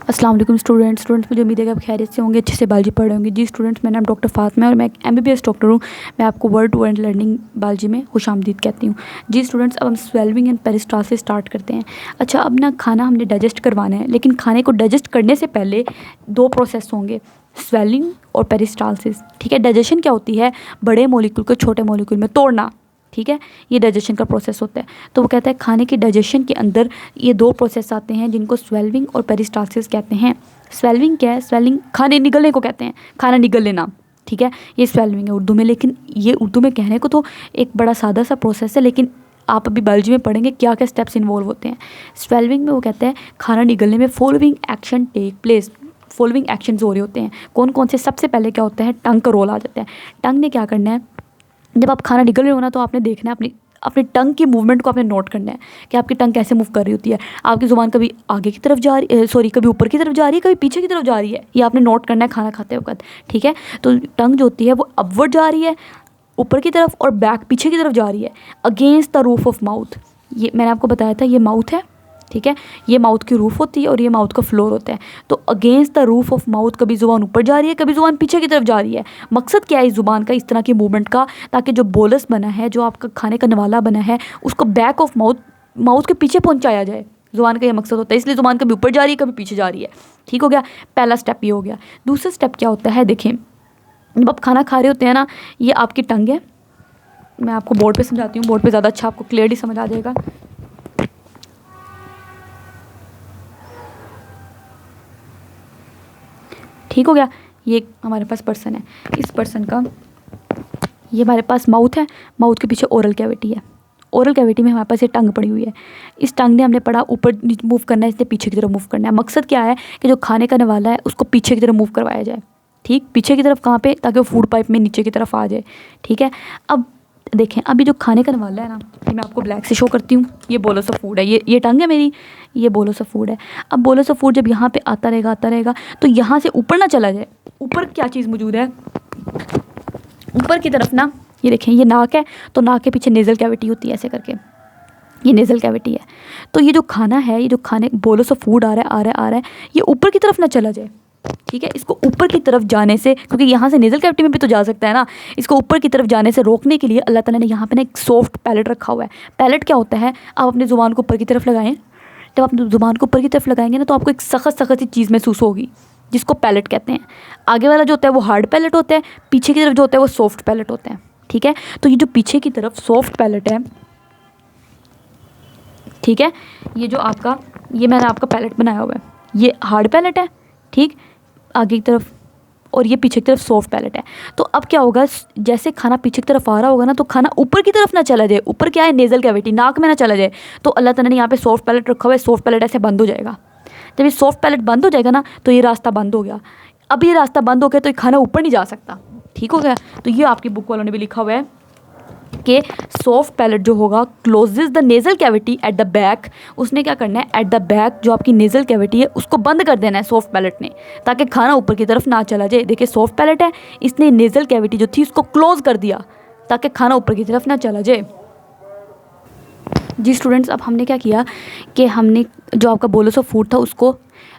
अस्सलाम वालेकुम स्टूडेंट्स। मुझे उम्मीद है कि आप खैरियत से होंगे, अच्छे से बायोलॉजी पढ़ रहे होंगे। जी स्टूडेंट्स, मेरा नाम डॉक्टर फातिमा है और मैं एक MBBS डॉक्टर हूँ। मैं आपको word to word learning biology में खुशामदीद कहती हूँ। जी स्टूडेंट्स, अब हम स्वेलविंग एंड पेरिस्टालसिस स्टार्ट करते हैं। अच्छा, अब ना खाना हमने डाइजेस्ट करवाना है, लेकिन खाने को डाइजेस्ट करने से पहले दो प्रोसेस होंगे, स्वेलिंग और पेरिस्टालसिस। ठीक है, डाइजेशन क्या होती है? बड़े मॉलिक्यूल को छोटे मॉलिक्यूल में तोड़ना। ठीक है, ये डाइजेशन का प्रोसेस होता है। तो वो कहता है खाने के डाइजेशन के अंदर ये दो प्रोसेस आते हैं जिनको स्वेलविंग और पेरिस्टालसिस कहते हैं। स्वेलविंग क्या है? स्वेलिंग खाने निगलने को कहते हैं, खाना निगल लेना। ठीक है, ये स्वेलविंग है उर्दू में, लेकिन ये उर्दू में कहने को तो एक बड़ा सादा सा प्रोसेस है, लेकिन आप अभी बायोलॉजी में पढ़ेंगे क्या क्या स्टेप्स इन्वॉल्व होते हैं। स्वेलविंग में वो कहते हैं खाना निगलने में following action take place. Following actions हो रहे होते हैं। कौन कौन से? सबसे पहले क्या होता है? टंग का रोल आ जाता है। टंग ने क्या करना है? जब आप खाना निगल रहे हो ना, तो आपने देखना है अपनी टंग की मूवमेंट को आपने नोट करना है कि आपकी टंग कैसे मूव कर रही होती है। आपकी ज़ुबान कभी आगे की तरफ जा रही है, कभी ऊपर की तरफ जा रही है, कभी पीछे की तरफ जा रही है। ये आपने नोट करना है खाना खाते वक्त। ठीक है, तो टंग जो होती है वो अपवर्ड जा रही है ऊपर की तरफ, और बैक पीछे की तरफ जा रही है against the roof of mouth. ये मैंने आपको बताया था, ये माउथ है। ठीक है, ये माउथ की रूफ होती है और ये माउथ का फ्लोर होता है। तो against the roof of mouth कभी ज़ुबान ऊपर जा रही है, कभी ज़ुबान पीछे की तरफ जा रही है। मकसद क्या है इस ज़ुबान का, इस तरह की मूवमेंट का? ताकि जो बोलस बना है, जो आपका खाने का नवाला बना है, उसको बैक ऑफ माउथ के पीछे पहुंचाया जाए। ज़ुबान का ये मकसद होता है, इसलिए ज़ुबान कभी ऊपर जा रही है, कभी पीछे जा रही है। ठीक हो गया, पहला स्टेप ये हो गया। दूसरा स्टेप क्या होता है? देखें, जब आप खाना खा रहे होते हैं ना, ये आपकी टंग है। मैं आपको बोर्ड पे समझाती हूँ, बोर्ड पे ज़्यादा अच्छा आपको क्लियरली समझ आ जाएगा। ठीक हो गया, ये हमारे पास पर्सन है। इस पर्सन का ये हमारे पास माउथ है, माउथ के पीछे ओरल कैविटी है। ओरल कैविटी में हमारे पास ये टंग पड़ी हुई है। इस टंग ने हमने पढ़ा ऊपर मूव करना है, इसने पीछे की तरफ मूव करना है। मकसद क्या है कि जो खाने का नवाला है उसको पीछे की तरफ मूव करवाया जाए। ठीक, पीछे की तरफ कहाँ पे? ताकि वो फूड पाइप में नीचे की तरफ आ जाए। ठीक है, अब देखें, अभी जो खाने का नवाला है ना, ये मैं आपको ब्लैक से शो करती हूँ। ये बोलस ऑफ फूड है, ये टंग है मेरी, ये बोलस ऑफ फूड है। अब बोलस ऑफ फूड जब यहाँ पे आता रहेगा तो यहाँ से ऊपर ना चला जाए। ऊपर क्या चीज़ मौजूद है? ऊपर की तरफ ना, ये देखें, ये नाक है, तो नाक के पीछे नेज़ल कैविटी होती है, ऐसे करके ये नेज़ल कैविटी है। तो ये जो खाना है, ये जो खाने बोलस ऑफ फूड आ रहा है, ये ऊपर की तरफ ना चला जाए। ठीक है, इसको ऊपर की तरफ जाने से, क्योंकि यहाँ से नेज़ल कैविटी में भी तो जा सकता है ना, इसको ऊपर की तरफ जाने से रोकने के लिए अल्लाह ताला ने यहाँ पे ना एक सॉफ्ट पैलेट रखा हुआ है। पैलेट क्या होता है? आप अपनी ज़ुबान को ऊपर की तरफ लगाएं। जब आप ज़ुबान को ऊपर की तरफ लगाएंगे ना, तो आपको एक सख्त सी चीज़ महसूस होगी, जिसको पैलेट कहते हैं। आगे वाला जो होता है वो हार्ड पैलेट होता है, पीछे की तरफ जो होता है वो सॉफ्ट पैलेट होता है। ठीक है, तो ये जो पीछे की तरफ सॉफ्ट पैलेट है, ठीक है, ये जो आपका, ये मैंने आपका पैलेट बनाया हुआ है, ये हार्ड पैलेट है। ठीक, आगे की तरफ, और ये पीछे की तरफ सॉफ्ट पैलेट है। तो अब क्या होगा, जैसे खाना पीछे की तरफ आ रहा होगा ना, तो खाना ऊपर की तरफ ना चला जाए। ऊपर क्या है? नेज़ल कैविटी, नाक में ना चला जाए। तो अल्लाह ताला ने यहाँ पे सॉफ्ट पैलेट रखा हुआ है। सॉफ्ट पैलेट ऐसे बंद हो जाएगा। जब ये सॉफ्ट पैलेट बंद हो जाएगा ना, तो ये रास्ता बंद हो गया। अब ये रास्ता बंद हो गया तो ये खाना ऊपर नहीं जा सकता। ठीक हो गया, तो ये आपकी बुक वालों ने भी लिखा हुआ है कि सॉफ्ट पैलेट जो होगा closes the nasal cavity at the back. उसने क्या करना है? एट द बैक जो आपकी नेज़ल कैविटी है उसको बंद कर देना है सॉफ्ट पैलेट ने, ताकि खाना ऊपर की तरफ ना चला जाए। देखिए, सॉफ्ट पैलेट है, इसने नेज़ल कैविटी जो थी उसको क्लोज कर दिया ताकि खाना ऊपर की तरफ ना चला जाए। जी स्टूडेंट्स, अब हमने क्या किया कि हमने जो आपका बोलस ऑफ फूड था उसको,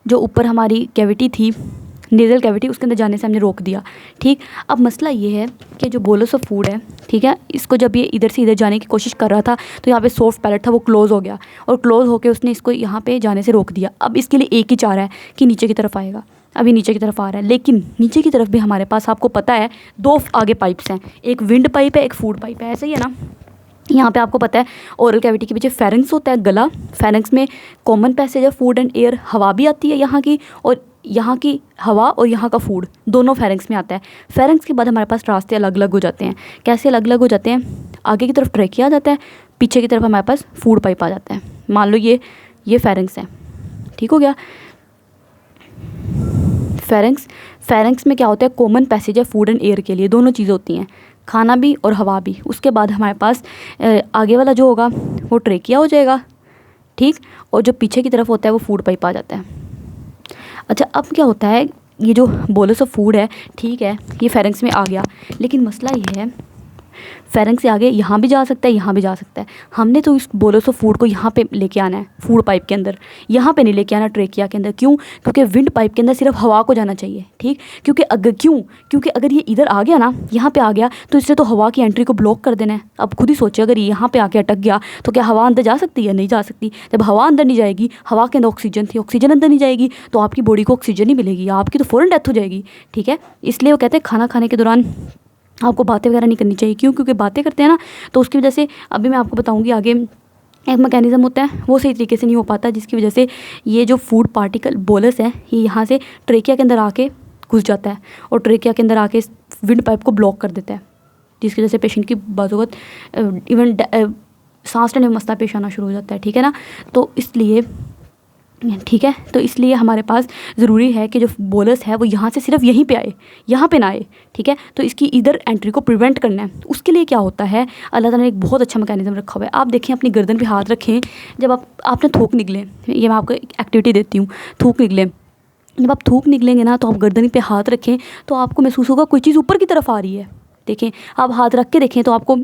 जो ऊपर हमारी कैविटी थी, नेज़ल कैविटी, उसके अंदर जाने से हमने रोक दिया। ठीक, अब मसला ये है कि जो बोलस ऑफ फूड है, ठीक है, इसको जब ये इधर से इधर जाने की कोशिश कर रहा था, तो यहाँ पे सॉफ्ट पैलेट था, वो क्लोज़ हो गया, और क्लोज़ होकर उसने इसको यहाँ पे जाने से रोक दिया। अब इसके लिए एक ही चारा है कि नीचे की तरफ आएगा। अभी नीचे की तरफ आ रहा है, लेकिन नीचे की तरफ भी हमारे पास, आपको पता है, दो आगे पाइप्स हैं, एक विंड पाइप है, एक फूड पाइप है। ऐसे ही है ना, यहाँ पे आपको पता है ओरल कैविटी के पीछे फेरेंक्स होता है, गला। फेरेंक्स में कॉमन पैसेज है, फूड एंड एयर, हवा भी आती है यहाँ की, और यहाँ की हवा और यहाँ का फूड दोनों फेरेंक्स में आता है। फेरेंक्स के बाद हमारे पास रास्ते अलग अलग हो जाते हैं। कैसे अलग अलग हो जाते हैं? आगे की तरफ ट्रेकिया आ जाता है, पीछे की तरफ हमारे पास फूड पाइप आ जाता है। मान लो ये फेरेंक्स है। ठीक हो गया, फेरेंक्स में क्या होता है? कॉमन पैसेज है फूड एंड एयर के लिए, दोनों चीज़ें होती हैं, खाना भी और हवा भी। उसके बाद हमारे पास आगे वाला जो होगा वो ट्रेकिया हो जाएगा। ठीक, और जो पीछे की तरफ होता है वो फूड पाइप आ जाता है। अच्छा, अब क्या होता है, ये जो बोलस ऑफ फूड है, ठीक है, ये फेरेंक्स में आ गया, लेकिन मसला ये है फेरेंक्स से आगे यहाँ भी जा सकता है, यहाँ भी जा सकता है। हमने तो इस बोलस ऑफ फूड को यहाँ पे लेके आना है, फूड पाइप के अंदर, यहाँ पे नहीं लेके आना ट्रेकिया के अंदर। क्यों? क्योंकि विंड पाइप के अंदर सिर्फ हवा को जाना चाहिए, ठीक। क्योंकि अगर ये इधर आ गया ना, यहाँ पे आ गया, तो इससे तो हवा की एंट्री को ब्लॉक कर देना है। अब खुद ही सोचिए, अगर यहाँ पे आके अटक गया तो क्या हवा अंदर जा सकती है? नहीं जा सकती। जब हवा अंदर नहीं जाएगी, हवा के अंदर ऑक्सीजन थी, ऑक्सीजन अंदर नहीं जाएगी तो आपकी बॉडी को ऑक्सीजन नहीं मिलेगी, आपकी तो फ़ौरन डेथ हो जाएगी, ठीक है। इसलिए वो कहते हैं खाना खाने के दौरान आपको बातें वगैरह नहीं करनी चाहिए। क्यों? क्योंकि बातें करते हैं ना तो उसकी वजह से, अभी मैं आपको बताऊंगी आगे, एक मैकेनिज़्म होता है वो सही तरीके से नहीं हो पाता, जिसकी वजह से ये जो फूड पार्टिकल बोलस है ये यहाँ से ट्रेकिया के अंदर आके घुस जाता है और ट्रेकिया के अंदर आके विंड पाइप को ब्लॉक कर देता है, जिसकी वजह से पेशेंट की बाज़ इवन सांस लेने में मसला पेश आना शुरू हो जाता है, ठीक है ना। तो इसलिए, ठीक है, तो इसलिए हमारे पास ज़रूरी है कि जो बोलस है वो यहाँ से सिर्फ यहीं पे आए, यहाँ पे ना आए, ठीक है। तो इसकी इधर एंट्री को प्रिवेंट करना है। उसके लिए क्या होता है, अल्लाह ताला ने एक बहुत अच्छा मैकेनिज़्म रखा हुआ है। आप देखें, अपनी गर्दन पे हाथ रखें, जब आपने थूक निकले, ये मैं आपको एक एक्टिविटी देती हूँ, थूक निकले, जब आप थूक निकलेंगे ना तो आप गर्दन पे हाथ रखें तो आपको महसूस होगा कोई चीज़ ऊपर की तरफ आ रही है। देखें, आप हाथ रख के देखें तो आपको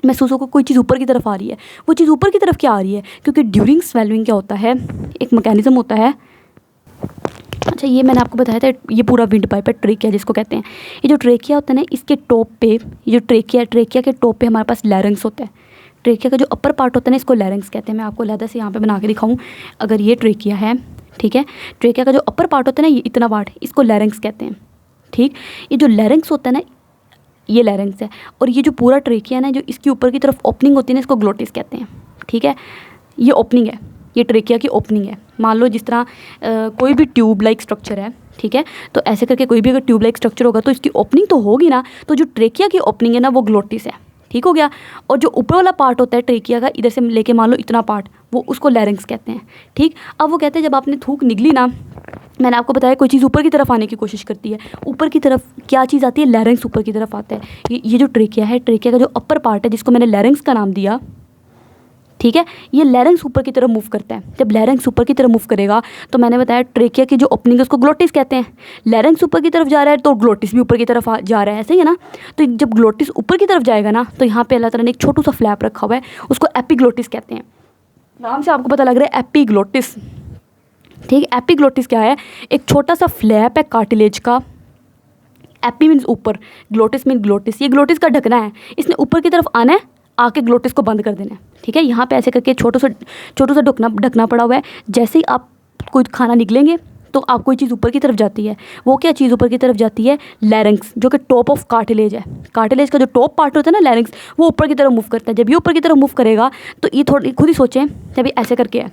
महसूस होगा कोई चीज़ ऊपर की तरफ आ रही है। वो चीज़ ऊपर की तरफ क्या आ रही है? क्योंकि ड्यूरिंग स्वेलविंग क्या होता है, एक मैकेनिज़्म होता है। अच्छा, ये मैंने आपको बताया था, ये पूरा विंड पाइप है, ट्रेकिया जिसको कहते हैं। ये जो ट्रेकिया होता है ना, इसके टॉप पे, ये जो ट्रेकिया के टॉप पे हमारे पास लैरिंक्स होता है। ट्रेकिया का जो अपर पार्ट होता है ना, इसको लैरिंक्स कहते हैं। मैं आपको अलग से यहाँ पे बना के दिखाऊँ, अगर ये ट्रेकिया है, ठीक है, ट्रेकिया का जो अपर पार्ट होता है ना, ये इतना पार्ट, इसको लैरिंक्स कहते हैं, ठीक। ये जो लैरिंक्स होता है ना, ये लैरिंक्स है, और ये जो पूरा ट्रेकिया है ना, जो इसकी ऊपर की तरफ ओपनिंग होती है ना, इसको ग्लोटिस कहते हैं, ठीक है। ये ओपनिंग है, ये ट्रेकिया की ओपनिंग है। मान लो जिस तरह कोई भी ट्यूब लाइक स्ट्रक्चर है, ठीक है, तो ऐसे करके कोई भी अगर ट्यूब लाइक स्ट्रक्चर होगा तो इसकी ओपनिंग तो होगी ना, तो जो ट्रेकिया की ओपनिंग है ना वो ग्लोटिस है, ठीक हो गया। और जो ऊपर वाला पार्ट होता है ट्रेकिया का, इधर से लेके मान लो इतना पार्ट, वो उसको लैरिंक्स कहते हैं, ठीक। अब वो कहते हैं जब आपने थूक निकली ना, मैंने आपको बताया कोई चीज़ ऊपर की तरफ आने की कोशिश करती है, ऊपर की तरफ क्या चीज़ आती है? लैरिंक्स ऊपर की तरफ आता है। ये जो ट्रेकिया है, ट्रेकिया का जो अपर पार्ट है, जिसको मैंने लैरिंक्स का नाम दिया, ठीक है, ये लैरिंक्स ऊपर की तरफ मूव करता है। जब लैरिंक्स ऊपर की तरफ मूव करेगा तो मैंने बताया ट्रेकिया की जो ओपनिंग है उसको ग्लोटिस कहते हैं। लैरिंक्स ऊपर की तरफ जा रहा है तो ग्लोटिस भी ऊपर की तरफ जा रहा है, सही है ना। तो जब ग्लोटिस ऊपर की तरफ जाएगा ना, तो यहाँ पे अल्लाह ताला ने एक छोटू सा फ्लैप रखा हुआ है, उसको एपिग्लोटिस कहते हैं। नाम से आपको पता लग रहा है एपिग्लोटिस, ठीक। एपिग्लोटिस क्या है? एक छोटा सा फ्लैप है कार्टिलेज का। एपी मीन्स ऊपर, ग्लोटिस मीन ग्लोटिस। ये ग्लोटिस का ढकना है, इसने ऊपर की तरफ आना है, आके ग्लोटिस को बंद कर देना है, ठीक है। यहाँ पे ऐसे करके छोटा सा ढकना पड़ा हुआ है। जैसे ही आप कोई खाना निकलेंगे तो आप कोई चीज़ ऊपर की तरफ जाती है। वो क्या चीज़ ऊपर की तरफ जाती है? लैरिंक्स, जो कि टॉप ऑफ कार्टिलेज है। कार्टिलेज का जो टॉप पार्ट होता है ना, लैरिंक्स, वो ऊपर की तरफ मूव करता है। जब ये ऊपर की तरफ मूव करेगा तो ये थोड़ी, खुद ही सोचें, जब ये ऐसे करके है,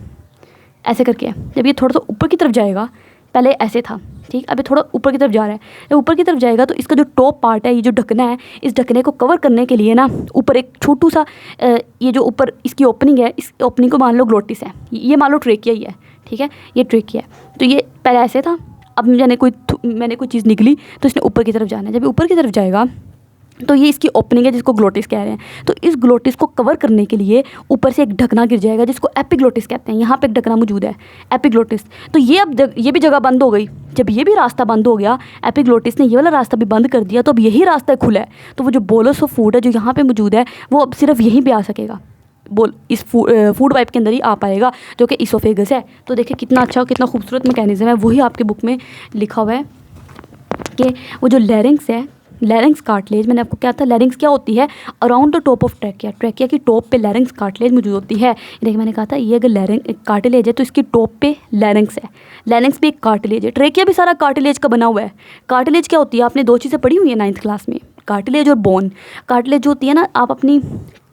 ऐसे करके है, जब ये थोड़ा सा ऊपर की तरफ जाएगा, पहले ऐसे था, ठीक, अभी थोड़ा ऊपर की तरफ जा रहा है। जब ऊपर की तरफ जाएगा तो इसका जो टॉप पार्ट है, ये जो ढकना है, इस ढकने को कवर करने के लिए ना ऊपर एक छोटू सा, ये जो ऊपर इसकी ओपनिंग है, इस ओपनिंग को मान लो ग्लोटिस है, ये मान लो ट्रेकिया ही है, ठीक है, ये ट्रेकिया है। तो ये पहले ऐसे था, अब मैंने कोई चीज़ निकली तो इसने ऊपर की तरफ जाना है। जब ऊपर की तरफ जाएगा तो ये इसकी ओपनिंग है, जिसको ग्लोटिस कह रहे हैं। तो इस ग्लोटिस को कवर करने के लिए ऊपर से एक ढकना गिर जाएगा, जिसको एपिग्लोटिस कहते हैं। यहाँ पे एक ढकना मौजूद है, एपिग्लोटिस। तो ये अब ये भी जगह बंद हो गई। जब ये भी रास्ता बंद हो गया, एपिग्लोटिस ने ये वाला रास्ता भी बंद कर दिया, तो अब यही रास्ता खुला है। तो वो जो बोलस ऑफ फूड है जो यहाँ पे मौजूद है, वो अब सिर्फ यहीं पे आ सकेगा, इस फूड पाइप के अंदर ही आ पाएगा, जो कि इसोफेगस है। तो देखिए कितना अच्छा, कितना खूबसूरत मैकेनिज्म है। वही आपकी बुक में लिखा हुआ है कि वो जो लैरिंक्स है, लैरिंक्स कार्टिलेज, मैंने आपको क्या था, लैरिंक्स क्या होती है? Around the top of trachea, trachea की टॉप पे लैरिंक्स कार्टिलेज मौजूद होती है। देखिए मैंने कहा था, ये अगर लैरिंग कार्टिलेज है तो इसकी टॉप पे लैरिंक्स है। लैरिंक्स भी एक कार्टिलेज है, ट्रेकिया भी सारा कार्टिलेज का बना हुआ है। कार्टिलेज क्या होती है? आपने दो चीज़ें पढ़ी हुई है 9th क्लास में, कार्टिलेज और बोन। कार्टिलेज जो होती है ना, आप अपनी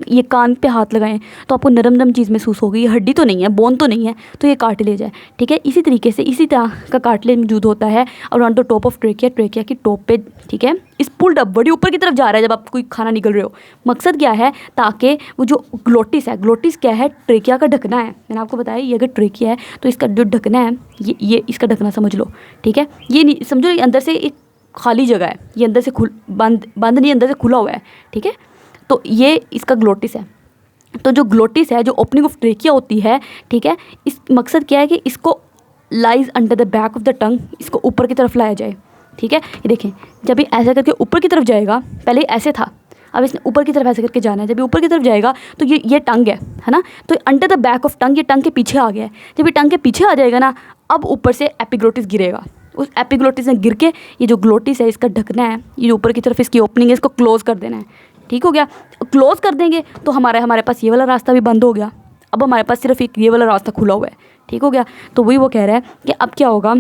ये कान पे हाथ लगाएं तो आपको नरम नरम चीज़ महसूस होगी। ये हड्डी तो नहीं है, बोन तो नहीं है, तो ये कार्टिलेज है, ठीक है। इसी तरीके से इसी तरह का कार्टिलेज मौजूद होता है around the top of trachea, trachea की टॉप पे, ठीक है। इस पुल्ड अप, बड़ी ऊपर की तरफ जा रहा है जब आप कोई खाना निकल रहे हो। मकसद क्या है? ताकि वो जो ग्लोटिस है, ग्लोटिस क्या है? ट्रेकिया का ढकना है। मैंने आपको बताया ये अगर ट्रेकिया है तो इसका जो ढकना है, ये इसका ढकना समझ लो, ठीक है। ये नहीं समझो, अंदर से एक खाली जगह है, ये अंदर से बंद नहीं, अंदर से खुला हुआ है, ठीक है। तो ये इसका ग्लोटिस है। तो जो ग्लोटिस है, जो ओपनिंग ऑफ ट्रेकिया होती है, ठीक है, इस मकसद क्या है कि इसको lies under the back of the tongue, इसको ऊपर की तरफ लाया जाए, ठीक है। ये देखें, जब ये ऐसा करके ऊपर की तरफ जाएगा, पहले ऐसे था, अब इसने ऊपर की तरफ ऐसे करके जाना है। जब ये ऊपर की तरफ जाएगा तो ये टंग है ना, तो under the back of tongue, ये टंग के पीछे आ गया है। जब ये टंग के पीछे आ जाएगा ना, अब ऊपर से एपिग्लोटिस गिरेगा। उस एपिग्लोटिस में गिर के ये जो ग्लोटिस है इसका ढकना है, ये ऊपर की तरफ इसकी ओपनिंग है, इसको क्लोज़ कर देना है। ठीक हो गया। क्लोज़ कर देंगे तो हमारे पास ये वाला रास्ता भी बंद हो गया। अब हमारे पास सिर्फ एक ये वाला रास्ता खुला हुआ है। ठीक हो गया। तो वही वो कह रहा है कि अब क्या होगा,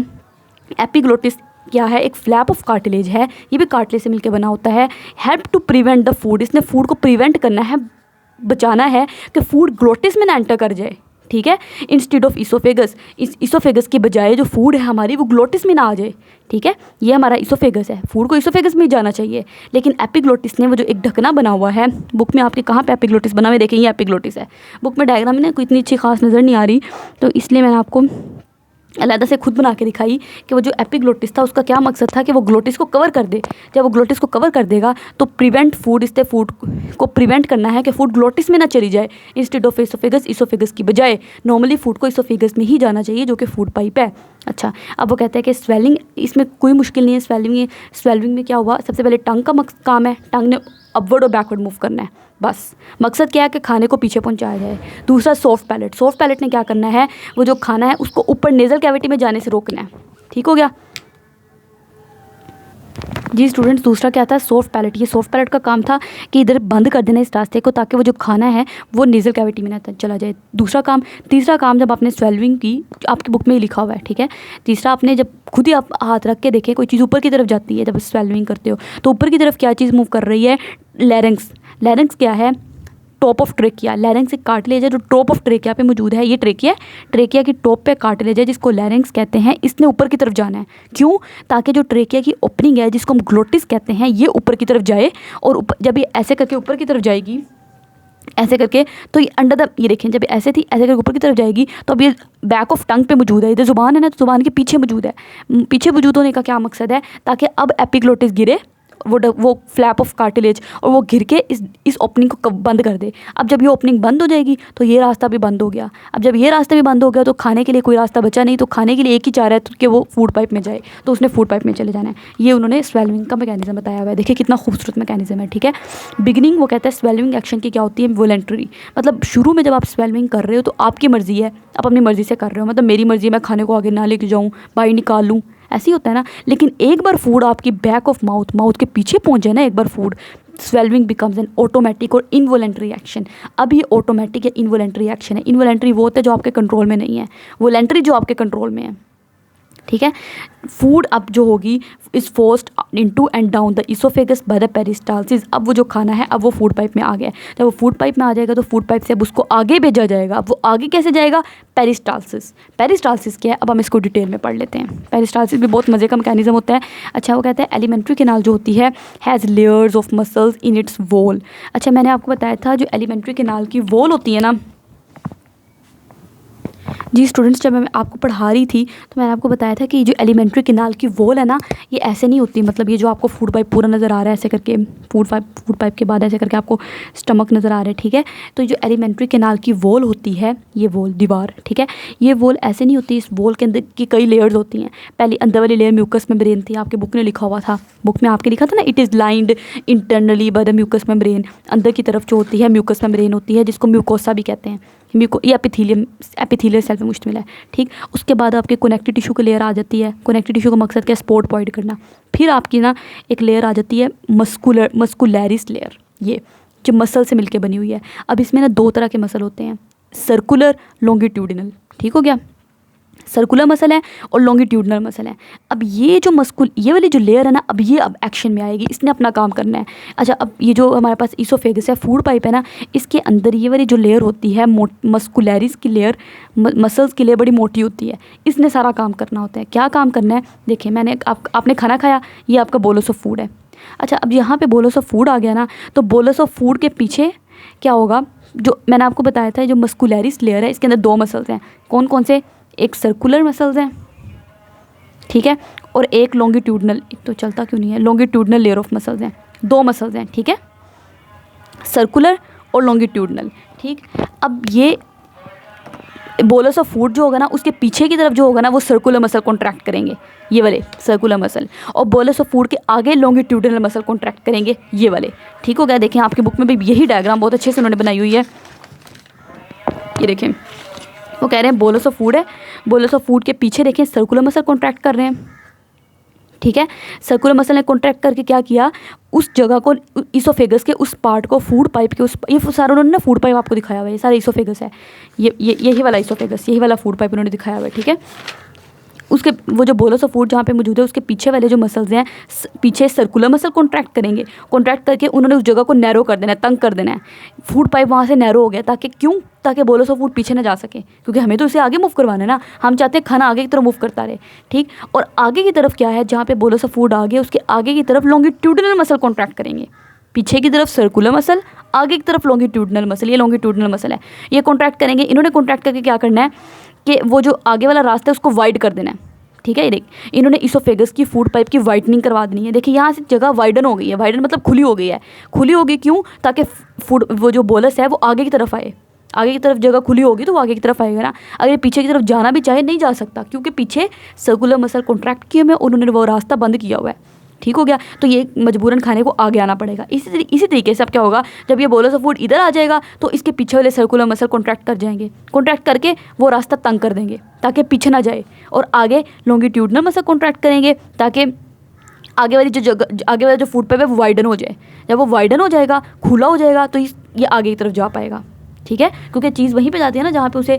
एपिग्लोटिस क्या है, एक फ्लैप ऑफ कार्टिलेज है, ये भी कार्टिलेज से मिलकर बना होता है। Help to prevent the food, इसने फूड को प्रिवेंट करना है, बचाना है कि फूड ग्लोटिस में ना एंटर कर जाए। ठीक है, इंस्टेड ऑफ इसोफेगस, इस इसोफेगस के बजाय जो फूड है हमारी वो ग्लोटिस में ना आ जाए। ठीक है, ये हमारा इसोफेगस है, फूड को इसोफेगस में ही जाना चाहिए। लेकिन एपिग्लोटिस ने वो जो एक ढकना बना हुआ है, बुक में आपके कहाँ पे एपिग्लोटिस बना हुआ है, देखें ये एपिग्लोटिस है। बुक में डायग्राम में कोई इतनी अच्छी खास नज़र नहीं आ रही, तो इसलिए मैंने आपको अलहदा से खुद बना के दिखाई कि वो जो एपिग्लोटिस था उसका क्या मकसद था कि वो ग्लोटिस को कवर कर दे। जब वो ग्लोटिस को कवर कर देगा तो प्रिवेंट फूड, इससे फूड को प्रिवेंट करना है कि फूड ग्लोटिस में ना चली जाए। इंस्टेड ऑफ इसोफेगस, इसोफेगस की बजाय नॉर्मली फूड को इसोफेगस में ही जाना चाहिए जो कि फूड पाइप है। अच्छा, अब वो कहते हैं कि स्वेलिंग, इसमें कोई मुश्किल नहीं है। स्वेलिंग में क्या हुआ, सबसे पहले टंग का काम है, टंग ने अपवर्ड और बैकवर्ड मूव करना है, बस मकसद क्या है कि खाने को पीछे पहुंचाया जाए। दूसरा सॉफ्ट पैलेट, सॉफ्ट पैलेट ने क्या करना है, वो जो खाना है उसको ऊपर नेजल कैविटी में जाने से रोकना है। ठीक हो गया जी स्टूडेंट्स। दूसरा क्या था, सॉफ्ट पैलेट। ये सॉफ्ट पैलेट का काम था कि इधर बंद कर देना इस रास्ते को, ताकि वो जो खाना है वो नेजल कैविटी में ना चला जाए। दूसरा काम। तीसरा काम, जब आपने स्वेलविंग की, आपकी बुक में ही लिखा हुआ है, ठीक है। तीसरा, आपने जब खुद ही आप हाथ रख के देखें कोई चीज़ ऊपर की तरफ जाती है, जब स्वेलविंग करते हो तो ऊपर की तरफ क्या चीज़ मूव कर रही है, लैरिंक्स। लैरिंक्स क्या है, टॉप ऑफ ट्रेकिया। लैरिंक्स एक कार्टिलेज है जो टॉप ऑफ ट्रेकिया पे मौजूद है। ये ट्रेकिया की टॉप पे कार्टिलेज है जिसको लैरिंक्स कहते हैं। इसने ऊपर की तरफ जाना है, क्यों, ताकि जो ट्रेकिया की ओपनिंग है जिसको हम ग्लोटिस कहते हैं, ये ऊपर की तरफ जाए। और जब ये ऐसे करके ऊपर की तरफ जाएगी, ऐसे करके, तो ये अंडर द, ये देखें, जब ऐसे थी ऐसे करके ऊपर की तरफ जाएगी तो अब ये बैक ऑफ टंग पे मौजूद है। इधर ज़ुबान है ना, तो ज़ुबान के पीछे मौजूद है। पीछे मौजूद होने का क्या मकसद है, ताकि अब एपिग्लोटिस गिरे, वो फ्लैप ऑफ कार्टिलेज, और वो घिर के इस ओपनिंग को बंद कर दे। अब जब ये ओपनिंग बंद हो जाएगी तो ये रास्ता भी बंद हो गया। अब जब ये रास्ता भी बंद हो गया तो खाने के लिए कोई रास्ता बचा नहीं, तो खाने के लिए एक ही चाह रहा है कि वो फूड पाइप में जाए, तो उसने फूड पाइप में चले जाना है। ये उन्होंने स्वेलविंग का मैकेनिज्म बताया हुआ है। देखिए कितना खूबसूरत मैकेनिज्म है, ठीक है। बिगिनिंग, वो कहता है स्वेलविंग एक्शन की क्या होती है, वॉलंटरी। मतलब शुरू में जब आप स्वेलविंग कर रहे हो तो आपकी मर्ज़ी है, आप अपनी मर्ज़ी से कर रहे हो। मतलब मेरी मर्ज़ी, मैं खाने को आगे ना लेके जाऊँ, बाहर निकाल लूँ, ऐसे ही होता है ना। लेकिन एक बार फूड आपकी बैक ऑफ माउथ के पीछे पहुंच जाए ना, एक बार food, swallowing becomes an automatic और इनवॉलंटरी एक्शन। अब ये ऑटोमेटिक या इनवॉलंटरी एक्शन है। इनवॉलंटरी वो होता है जो आपके कंट्रोल में नहीं है, वॉलंटरी जो आपके कंट्रोल में है, ठीक है। फूड अब जो होगी is forced into and down the oesophagus by the peristalsis. अब वो जो खाना है अब वो फूड पाइप में आ गया है। जब वो फूड पाइप में आ जाएगा तो फूड पाइप से अब उसको आगे भेजा जाएगा। अब वो आगे कैसे जाएगा, पेरिस्टाल्सिस। पेरिस्टाल्सिस क्या है, अब हम इसको डिटेल में पढ़ लेते हैं। पेरिस्टाल्सिस भी बहुत मज़े का मैकेनिज्म होता है। अच्छा, वो कहता है एलिमेंट्री कैनाल जो होती है has layers of muscles in its wall. अच्छा, मैंने आपको बताया था जो एलिमेंट्री कैनाल की वॉल होती है ना जी स्टूडेंट्स, जब मैं आपको पढ़ा रही थी तो मैंने आपको बताया था कि जो एलिमेंट्री कैनाल की वॉल है ना, ये ऐसे नहीं होती। मतलब ये जो आपको फूड पाइप पूरा नज़र आ रहा है ऐसे करके, फूड पाइप के बाद ऐसे करके आपको स्टमक नज़र आ रहा है, ठीक है। तो जो एलिमेंट्री कैनाल की वॉल होती है, ये वॉल, दीवार, ठीक है, ये वॉल ऐसे नहीं होती। इस वॉल के अंदर की कई लेयर्स होती हैं। पहली अंदर वाली लेयर म्यूकस मेम्ब्रेन थी, आपके बुक में लिखा हुआ था, बुक में आपके लिखा था ना, it is lined internally by the mucus membrane. अंदर की तरफ जो होती है म्यूकस मेम्ब्रेन होती है, जिसको म्यूकोसा भी कहते हैं। ये एपिथेलियल सेल में मुश्तमिल है, ठीक। उसके बाद आपके कनेक्टिव टिश्यू की लेयर आ जाती है। कनेक्टिव टिश्यू का मकसद क्या है, स्पोर्ट पॉइंट करना। फिर आपकी ना एक लेयर आ जाती है मस्कुलैरिस लेयर, ये जो मसल से मिलके बनी हुई है। अब इसमें ना दो तरह के मसल होते हैं, सर्कुलर, लॉन्गिट्यूडिनल, ठीक हो गया। सर्कुलर मसल है और लॉन्गिट्यूडनल मसल है। अब ये जो ये वाली जो लेयर है ना, अब ये अब एक्शन में आएगी, इसने अपना काम करना है। अच्छा, अब ये जो हमारे पास इसोफेगस है, फूड पाइप है ना, इसके अंदर ये वाली जो लेयर होती है मस्कुलैरिस की लेयर, मसल्स की लेयर बड़ी मोटी होती है। इसने सारा काम करना होता है। क्या काम करना है, देखिए मैंने आपने खाना खाया, ये आपका बोलस ऑफ फूड है। अच्छा, अब यहाँ पे बोलस ऑफ फूड आ गया ना, तो बोलस ऑफ फूड के पीछे क्या होगा, जो मैंने आपको बताया था, जो मस्कुलैरिस लेयर है इसके अंदर दो मसल्स हैं। कौन कौन से, एक सर्कुलर मसल्स हैं, ठीक है, और एक लॉन्गिट्यूडनल, एक तो चलता क्यों नहीं है, लॉन्गिट्यूडनल लेयर ऑफ मसल्स हैं। दो मसल्स हैं, ठीक है, सर्कुलर और लॉन्गिट्यूडनल, ठीक। अब ये बोलस ऑफ फूड जो होगा ना उसके पीछे की तरफ जो होगा ना वो सर्कुलर मसल कॉन्ट्रैक्ट करेंगे, ये वाले सर्कुलर मसल, और बोलस ऑफ फूड के आगे लॉन्गिट्यूडिनल मसल कॉन्ट्रैक्ट करेंगे, ये वाले। ठीक हो गया। देखें आपकी बुक में भी यही डायग्राम बहुत अच्छे से उन्होंने बनाई हुई है, ये देखें। वो कह रहे हैं बोलस ऑफ फूड है, बोलस ऑफ फूड के पीछे देखें सर्कुलर मसल कॉन्ट्रैक्ट कर रहे हैं। ठीक है, सर्कुलर मसल ने कॉन्ट्रैक्ट करके क्या किया, उस जगह को, इसोफेगस के उस पार्ट को, फूड पाइप के उस, ये सारा उन्होंने ना फूड पाइप आपको दिखाया हुआ है, ये सारा इसोफेगस है, ये यही वाला इसोफेगस, यही वाला फूड पाइप उन्होंने दिखाया हुआ है। ठीक है, उसके वो जो बोलस ऑफ फूड जहाँ पे मौजूद है उसके पीछे वाले जो मसल्स हैं, पीछे सर्कुलर मसल कॉन्ट्रैक्ट करेंगे, कॉन्ट्रैक्ट करके उन्होंने उस जगह को नैरो कर देना है, तंग कर देना है। फूड पाइप वहाँ से नैरो हो गया, ताकि क्यों, ताकि बोलस ऑफ फूड पीछे ना जा सके, क्योंकि हमें तो उसे आगे मूव करवाना है ना, हम चाहते हैं खाना आगे की तरफ मूव करता रहे। ठीक, और आगे की तरफ क्या है, जहाँ पे बोलस ऑफ फूड आ गया उसके आगे की तरफ लॉन्गिट्यूडिनल मसल कॉन्ट्रैक्ट करेंगे, पीछे की तरफ सर्कुलर मसल, आगे की तरफ लॉन्गिट्यूडिनल मसल, ये लॉन्गिट्यूडिनल मसल है, ये कॉन्ट्रैक्ट करेंगे। इन्होंने कॉन्ट्रैक्ट करके क्या करना है कि वो जो आगे वाला रास्ता है उसको वाइड कर देना है। ठीक है, ये देख, इन्होंने इसोफेगस की फूड पाइप की वाइटनिंग करवा देनी है। देखिए यहाँ से जगह वाइडन हो गई है, वाइडन मतलब खुली हो गई है, खुली हो गई क्यों, ताकि फूड वो जो बोलस है वो आगे की तरफ आए, आगे की तरफ जगह खुली होगी तो वो आगे की तरफ आएगा ना। अगर ये पीछे की तरफ जाना भी चाहे नहीं जा सकता, क्योंकि पीछे सर्कुलर मसल कॉन्ट्रैक्ट किए में उन्होंने वो रास्ता बंद किया हुआ है। ठीक हो गया, तो ये मजबूरन खाने को आगे आना पड़ेगा। इसी तरीके से अब क्या होगा, जब ये बोलस ऑफ फूड इधर आ जाएगा तो इसके पीछे वाले सर्कुलर मसल कॉन्ट्रैक्ट कर जाएंगे, कॉन्ट्रैक्ट करके वो रास्ता तंग कर देंगे ताकि पीछे ना जाए, और आगे लॉन्गिट्यूडिनल मसल कॉन्ट्रैक्ट करेंगे ताकि आगे वाली जो जगह, आगे वाला जो फूड पाइप है वो वाइडन हो जाए। जब वो वाइडन हो जाएगा, खुला हो जाएगा, तो ये आगे की तरफ जा पाएगा। ठीक है, क्योंकि चीज़ वहीं पे जाती है ना जहाँ पे उसे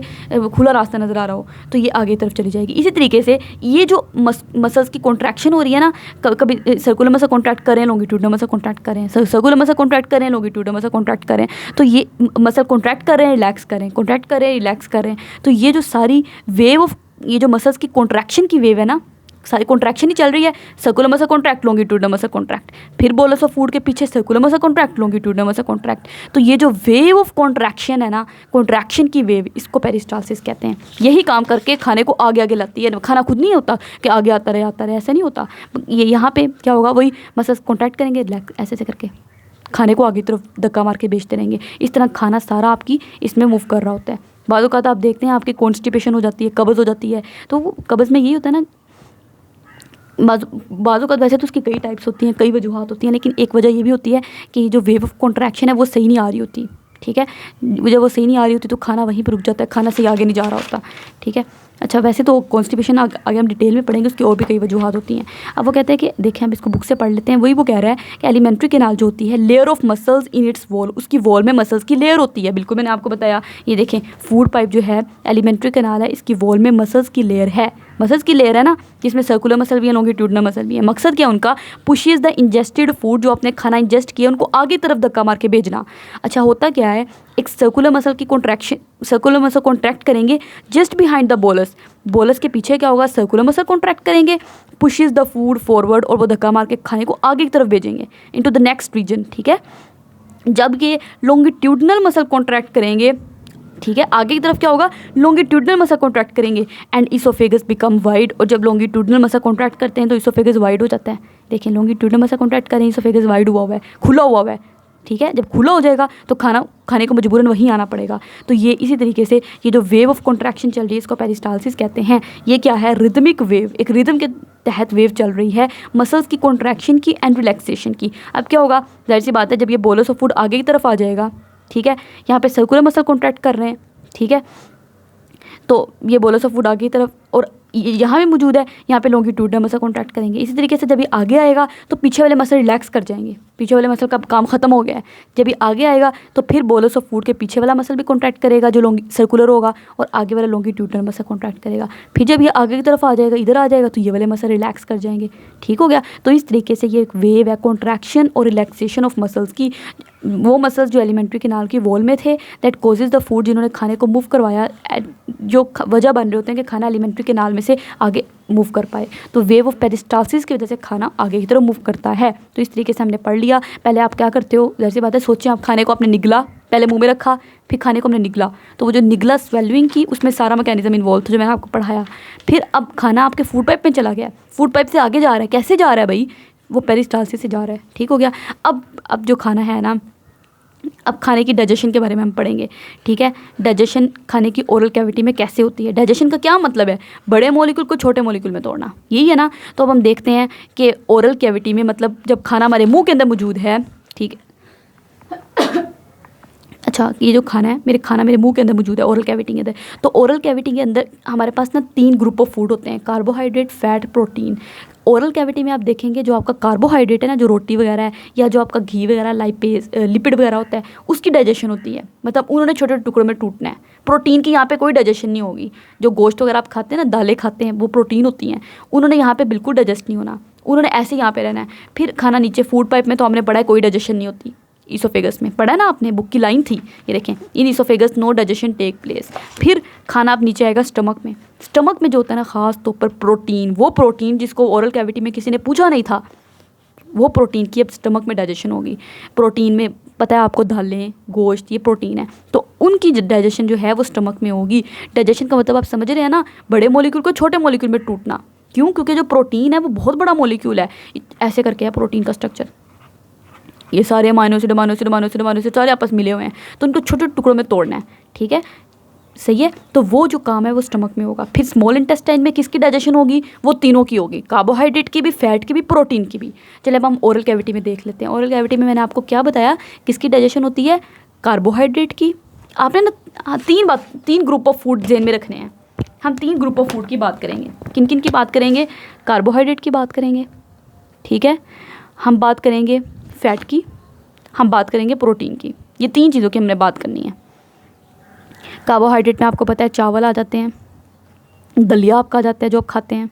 खुला रास्ता नज़र आ रहा हो, तो ये आगे तरफ चली जाएगी। इसी तरीके से ये जो मसल्स की कॉन्ट्रैक्शन हो रही है ना, कभी सर्कुलर मसल कॉन्ट्रैक्ट करें, लॉन्गिट्यूडिनल मसल कॉन्ट्रैक्ट करें, सर्कुलर मसल कॉन्ट्रैक्ट करें, लॉन्गिट्यूडिनल मसल कॉन्ट्रैक्ट करें, तो ये मसल कॉन्ट्रैक्ट करें, रिलैक्स करें, कॉन्ट्रैक्ट करें, रिलैक्स करें, तो ये जो सारी वेव ऑफ, ये जो मसल्स की कॉन्ट्रैक्शन की वेव है ना, सारी कॉन्ट्रैक्शन ही चल रही है। Circular muscle contract, longitudinal muscle contract, फिर बोलस ऑफ फूड के पीछे circular muscle contract, longitudinal muscle contract, तो ये जो वेव ऑफ कॉन्ट्रैक्शन है ना, कॉन्ट्रैक्शन की वेव, इसको पेरिस्टालसिस कहते हैं। यही काम करके खाने को आगे आगे लाती है, खाना खुद नहीं होता कि आगे आता रहे, ऐसा नहीं होता। ये यहाँ पे क्या होगा, वही मसल्स कॉन्ट्रैक्ट करेंगे, ऐसे ऐसे करके खाने को आगे तरफ धक्का मार के बेचते रहेंगे। इस तरह खाना सारा आपकी इसमें मूव कर रहा होता है। बाज़ औक़ात आप देखते हैं आपकी कॉन्स्टिपेशन हो जाती है, कब्ज़ हो जाती है, तो वो कब्ज़ में यही होता है ना, बाज़ों का वैसे तो उसकी कई टाइप्स होती हैं, कई वजूहात होती हैं, लेकिन एक वजह ये भी होती है कि जो वेव ऑफ कॉन्ट्रैक्शन है वो सही नहीं आ रही होती। ठीक है, जब वो सही नहीं आ रही होती तो खाना वहीं पर रुक जाता है, खाना सही आगे नहीं जा रहा होता। ठीक है, अच्छा वैसे तो कॉन्स्टिपेशन आगे हम डिटेल में पढ़ेंगे, उसकी और भी कई वजूहात होती हैं। अब वो कहते हैं कि देखें हम इसको बुक से पढ़ लेते हैं। वही वो कह रहा है कि एलिमेंट्री कैनाल जो होती है, layer of muscles in its wall, उसकी वॉल में मसल्स की लेयर होती है। बिल्कुल मैंने आपको बताया, ये देखें फूड पाइप जो है एलिमेंट्री कैनाल है, इसकी वॉल में मसल्स की लेयर है, मसल्स की लेयर है ना, जिसमें सर्कुलर मसल भी है, लॉन्गिट्यूडिनल मसल भी है। मकसद क्या है उनका, पुशेस द इंजेस्टेड फूड, जो आपने खाना इंजेस्ट किया उनको आगे तरफ धक्का मार के भेजना। अच्छा होता क्या है, एक सर्कुलर मसल की कॉन्ट्रैक्शन, सर्कुलर मसल कॉन्ट्रैक्ट करेंगे just behind the bolus, bolus के पीछे क्या होगा, सर्कुलर मसल कॉन्ट्रैक्ट करेंगे, पुशेस द फूड फॉरवर्ड, और वो धक्का मार के खाने को आगे की तरफ भेजेंगे इनटू द नेक्स्ट रीजन। ठीक है, जब ये लॉन्गिट्यूडिनल मसल कॉन्ट्रैक्ट करेंगे, ठीक है, आगे की तरफ क्या होगा, लॉन्गिट्यूडिनल मसल कॉन्ट्रैक्ट करेंगे एंड इसोफेगस बिकम वाइड, और जब लॉन्गिट्यूडिनल मसल कॉन्ट्रैक्ट करते हैं तो इसोफेगस वाइड हो जाता है। देखिए लॉन्गिट्यूडिनल मसल कॉन्ट्रैक्ट करें, इसोफेगस वाइड हुआ है, खुला हुआ है। ठीक है, जब खुला हो जाएगा तो खाने को मजबूरन वहीं आना पड़ेगा। तो ये इसी तरीके से ये जो वेव ऑफ कॉन्ट्रैक्शन चल रही है इसको पेरिस्टालसिस कहते हैं। ये क्या है, रिदमिक वेव, एक रिदम के तहत वेव चल रही है मसल्स की कॉन्ट्रैक्शन की एंड रिलैक्सेशन की। अब क्या होगा, जाहिर सी बात है जब ये बोलस ऑफ फूड आगे की तरफ आ जाएगा, ठीक है, यहाँ पे सर्कुलर मसल कॉन्ट्रैक्ट कर रहे हैं, ठीक है, तो ये बोलस ऑफ फूड आगे की तरफ, और यहाँ भी मौजूद है, यहाँ पे लॉन्गिट्यूडिनल मसल कॉन्ट्रैक्ट करेंगे। इसी तरीके से जब ये आगे आएगा तो पीछे वाले मसल रिलैक्स कर जाएंगे, पीछे वाले मसल का काम खत्म हो गया है। जब ये आगे आएगा तो फिर बोलस ऑफ फूड के पीछे वाला मसल भी कॉन्ट्रैक्ट करेगा जो सर्कुलर होगा, और आगे वाला लॉन्गिट्यूडिनल मसल कॉन्ट्रैक्ट करेगा। फिर जब ये आगे की तरफ आ जाएगा, इधर आ जाएगा, तो ये वाले मसल रिलैक्स कर जाएंगे। ठीक हो गया, तो इस तरीके से ये एक वेव है कॉन्ट्रैक्शन और रिलैक्सेशन ऑफ मसल्स की। वो मसल्स जो एलिमेंट्री कैनाल की वॉल में थे, दैट कॉजेज द फूड, जिन्होंने खाने को मूव करवाया, जो वजह बन रहे होते हैं कि खाना एलिमेंट्री कैनाल में से आगे मूव कर पाए। तो वेव ऑफ पेरिस्टालसिस की वजह से खाना आगे की तरफ मूव करता है। तो इस तरीके से हमने पढ़ लिया। पहले आप क्या करते हो, जैसी बात है, सोचें आप खाने को आपने निगला, पहले मुंह में रखा, फिर खाने को हमने निगला, तो वो जो निगला स्वेलविंग की, उसमें सारा मैकेनिज्म इन्वॉल्व था जो मैंने आपको पढ़ाया। फिर अब खाना आपके फूड पाइप में चला गया, फूड पाइप से आगे जा रहा है, कैसे जा रहा है भाई, वो पेरिस्टालसिस से जा रहा है। ठीक हो गया। अब जो खाना है ना, अब खाने की डाइजेशन के बारे में हम पढ़ेंगे, ठीक है। डाइजेशन खाने की ओरल कैविटी में कैसे होती है, डाइजेशन का क्या मतलब है, बड़े मॉलिक्यूल को छोटे मॉलिक्यूल में तोड़ना, यही है ना। तो अब हम देखते हैं कि ओरल कैविटी में मतलब जब खाना हमारे मुंह के अंदर मौजूद है, ठीक है। अच्छा, ये जो खाना है खाना मेरे मुंह के अंदर मौजूद है ओरल कैविटी के अंदर। तो ओरल कैविटी के अंदर हमारे पास ना 3 ग्रुप ऑफ फूड होते हैं, carbohydrate, fat, protein. Oral cavity में आप देखेंगे जो आपका कार्बोहाइड्रेट है ना, जो रोटी वगैरह है या जो आपका घी वगैरह, लाइपेज, लिपिड वगैरह होता है, उसकी डाइजेशन होती है, मतलब उन्होंने छोटे छोटे टुकड़ों में टूटना है। प्रोटीन की यहाँ पे कोई डाइजेशन नहीं होगी। जो गोश्त वगैरह आप खाते हैं ना, दालें खाते हैं, वो प्रोटीन होती हैं, उन्होंने यहाँ पे बिल्कुल डाइजेस्ट नहीं होना, उन्होंने ऐसे यहाँ पे रहना है। फिर खाना नीचे फूड पाइप में तो हमने पढ़ा है कोई डाइजेशन नहीं होती, ईसोफेगस में पढ़ा है ना आपने, बुक की लाइन थी, ये देखें, in oesophagus no digestion take place. फिर खाना अब नीचे आएगा स्टमक में। स्टमक में जो होता है ना ख़ास तौर पर प्रोटीन, वो प्रोटीन जिसको ओरल कैविटी में किसी ने पूछा नहीं था, वो प्रोटीन की अब स्टमक में डाइजेशन होगी। प्रोटीन में पता है आपको, दालें, गोश्त, ये प्रोटीन है, तो उनकी डाइजेशन जो है वो स्टमक में होगी। डाइजेशन का मतलब आप समझ रहे हैं ना, बड़े मॉलिक्यूल को छोटे मॉलिक्यूल में टूटना। क्यों? क्योंकि जो प्रोटीन है वो बहुत बड़ा मॉलिक्यूल है, ऐसे करके है प्रोटीन का स्ट्रक्चर। ये सारे अमाइनो एसिड सारे आपस मिले हुए हैं, तो उनको छोटे टुकड़ों में तोड़ना है, ठीक है, सही है। तो वो जो काम है वो स्टमक में होगा। फिर स्मॉल इंटेस्टाइन में किसकी डाइजेशन होगी, वो तीनों की होगी, कार्बोहाइड्रेट की भी, फैट की भी, प्रोटीन की भी। चलिए अब हम ओरल कैविटी में देख लेते हैं। ओरल कैविटी में मैंने आपको क्या बताया, किसकी डाइजेशन होती है, कार्बोहाइड्रेट की। आपने ना 3 ग्रुप ऑफ फूड जेन में रखने हैं। हम 3 ग्रुप ऑफ फूड की बात करेंगे। किन किन की बात करेंगे, कार्बोहाइड्रेट की बात करेंगे, ठीक है, हम बात करेंगे फैट की, हम बात करेंगे प्रोटीन की। ये 3 चीज़ों की हमने बात करनी है। कार्बोहाइड्रेट में आपको पता है चावल आ जाते हैं, दलिया आपका आ जाता है जो आप खाते हैं,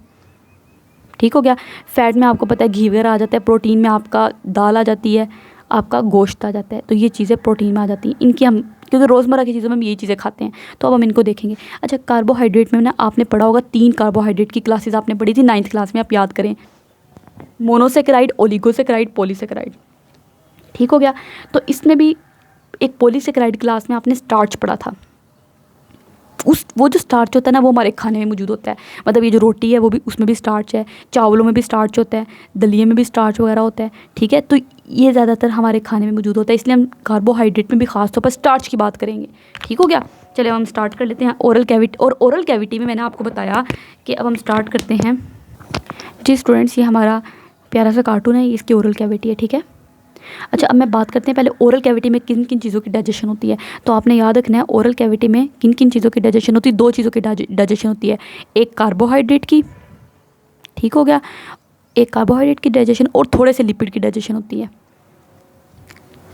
ठीक हो गया। फैट में आपको पता है घी वगैरह आ जाता है। प्रोटीन में आपका दाल आ जाती है, आपका गोश्त आ जाता है। तो ये चीज़ें प्रोटीन में आ जाती हैं। इनकी हम, क्योंकि रोज़मर्रा की चीज़ों में हम यही चीज़ें खाते हैं, तो अब हम इनको देखेंगे। अच्छा, कार्बोहाइड्रेट में ना आपने पढ़ा होगा, 3 कार्बोहाइड्रेट की क्लासेस आपने पढ़ी थी 9th क्लास में, आप याद करें, मोनोसेकेराइड, ओलिगोसेकेराइड, पॉलीसेकेराइड, ठीक हो गया। तो इसमें भी एक पॉलीसेकेराइड क्लास में आपने स्टार्च पढ़ा था। वो जो स्टार्च होता है ना, वो हमारे खाने में मौजूद होता है। मतलब ये जो रोटी है वो भी, उसमें भी स्टार्च है, चावलों में भी स्टार्च होता है, दलिए में भी स्टार्च वगैरह होता है, ठीक है। तो ये ज़्यादातर हमारे खाने में मौजूद होता है, इसलिए हम कार्बोहाइड्रेट में भी खास तौर पर स्टार्च की बात करेंगे, ठीक हो गया। चलिए हम स्टार्ट कर लेते हैं ओरल कैविटी। और ओरल कैविटी में मैंने आपको बताया कि अब हम स्टार्ट करते हैं। जी स्टूडेंट्स, ये हमारा प्यारा सा कार्टून है, इसकी ओरल कैविटी है, ठीक है। अच्छा, अब मैं बात करते हैं पहले ओरल कैविटी में किन किन चीज़ों की डाइजेशन होती है। तो आपने याद रखना है ओरल कैविटी में किन किन चीज़ों की डाइजेशन होती है। 2 चीज़ों की डाइजेशन होती है, एक कार्बोहाइड्रेट की, ठीक हो गया, एक कार्बोहाइड्रेट की डाइजेशन और थोड़े से लिपिड की डाइजेशन होती है।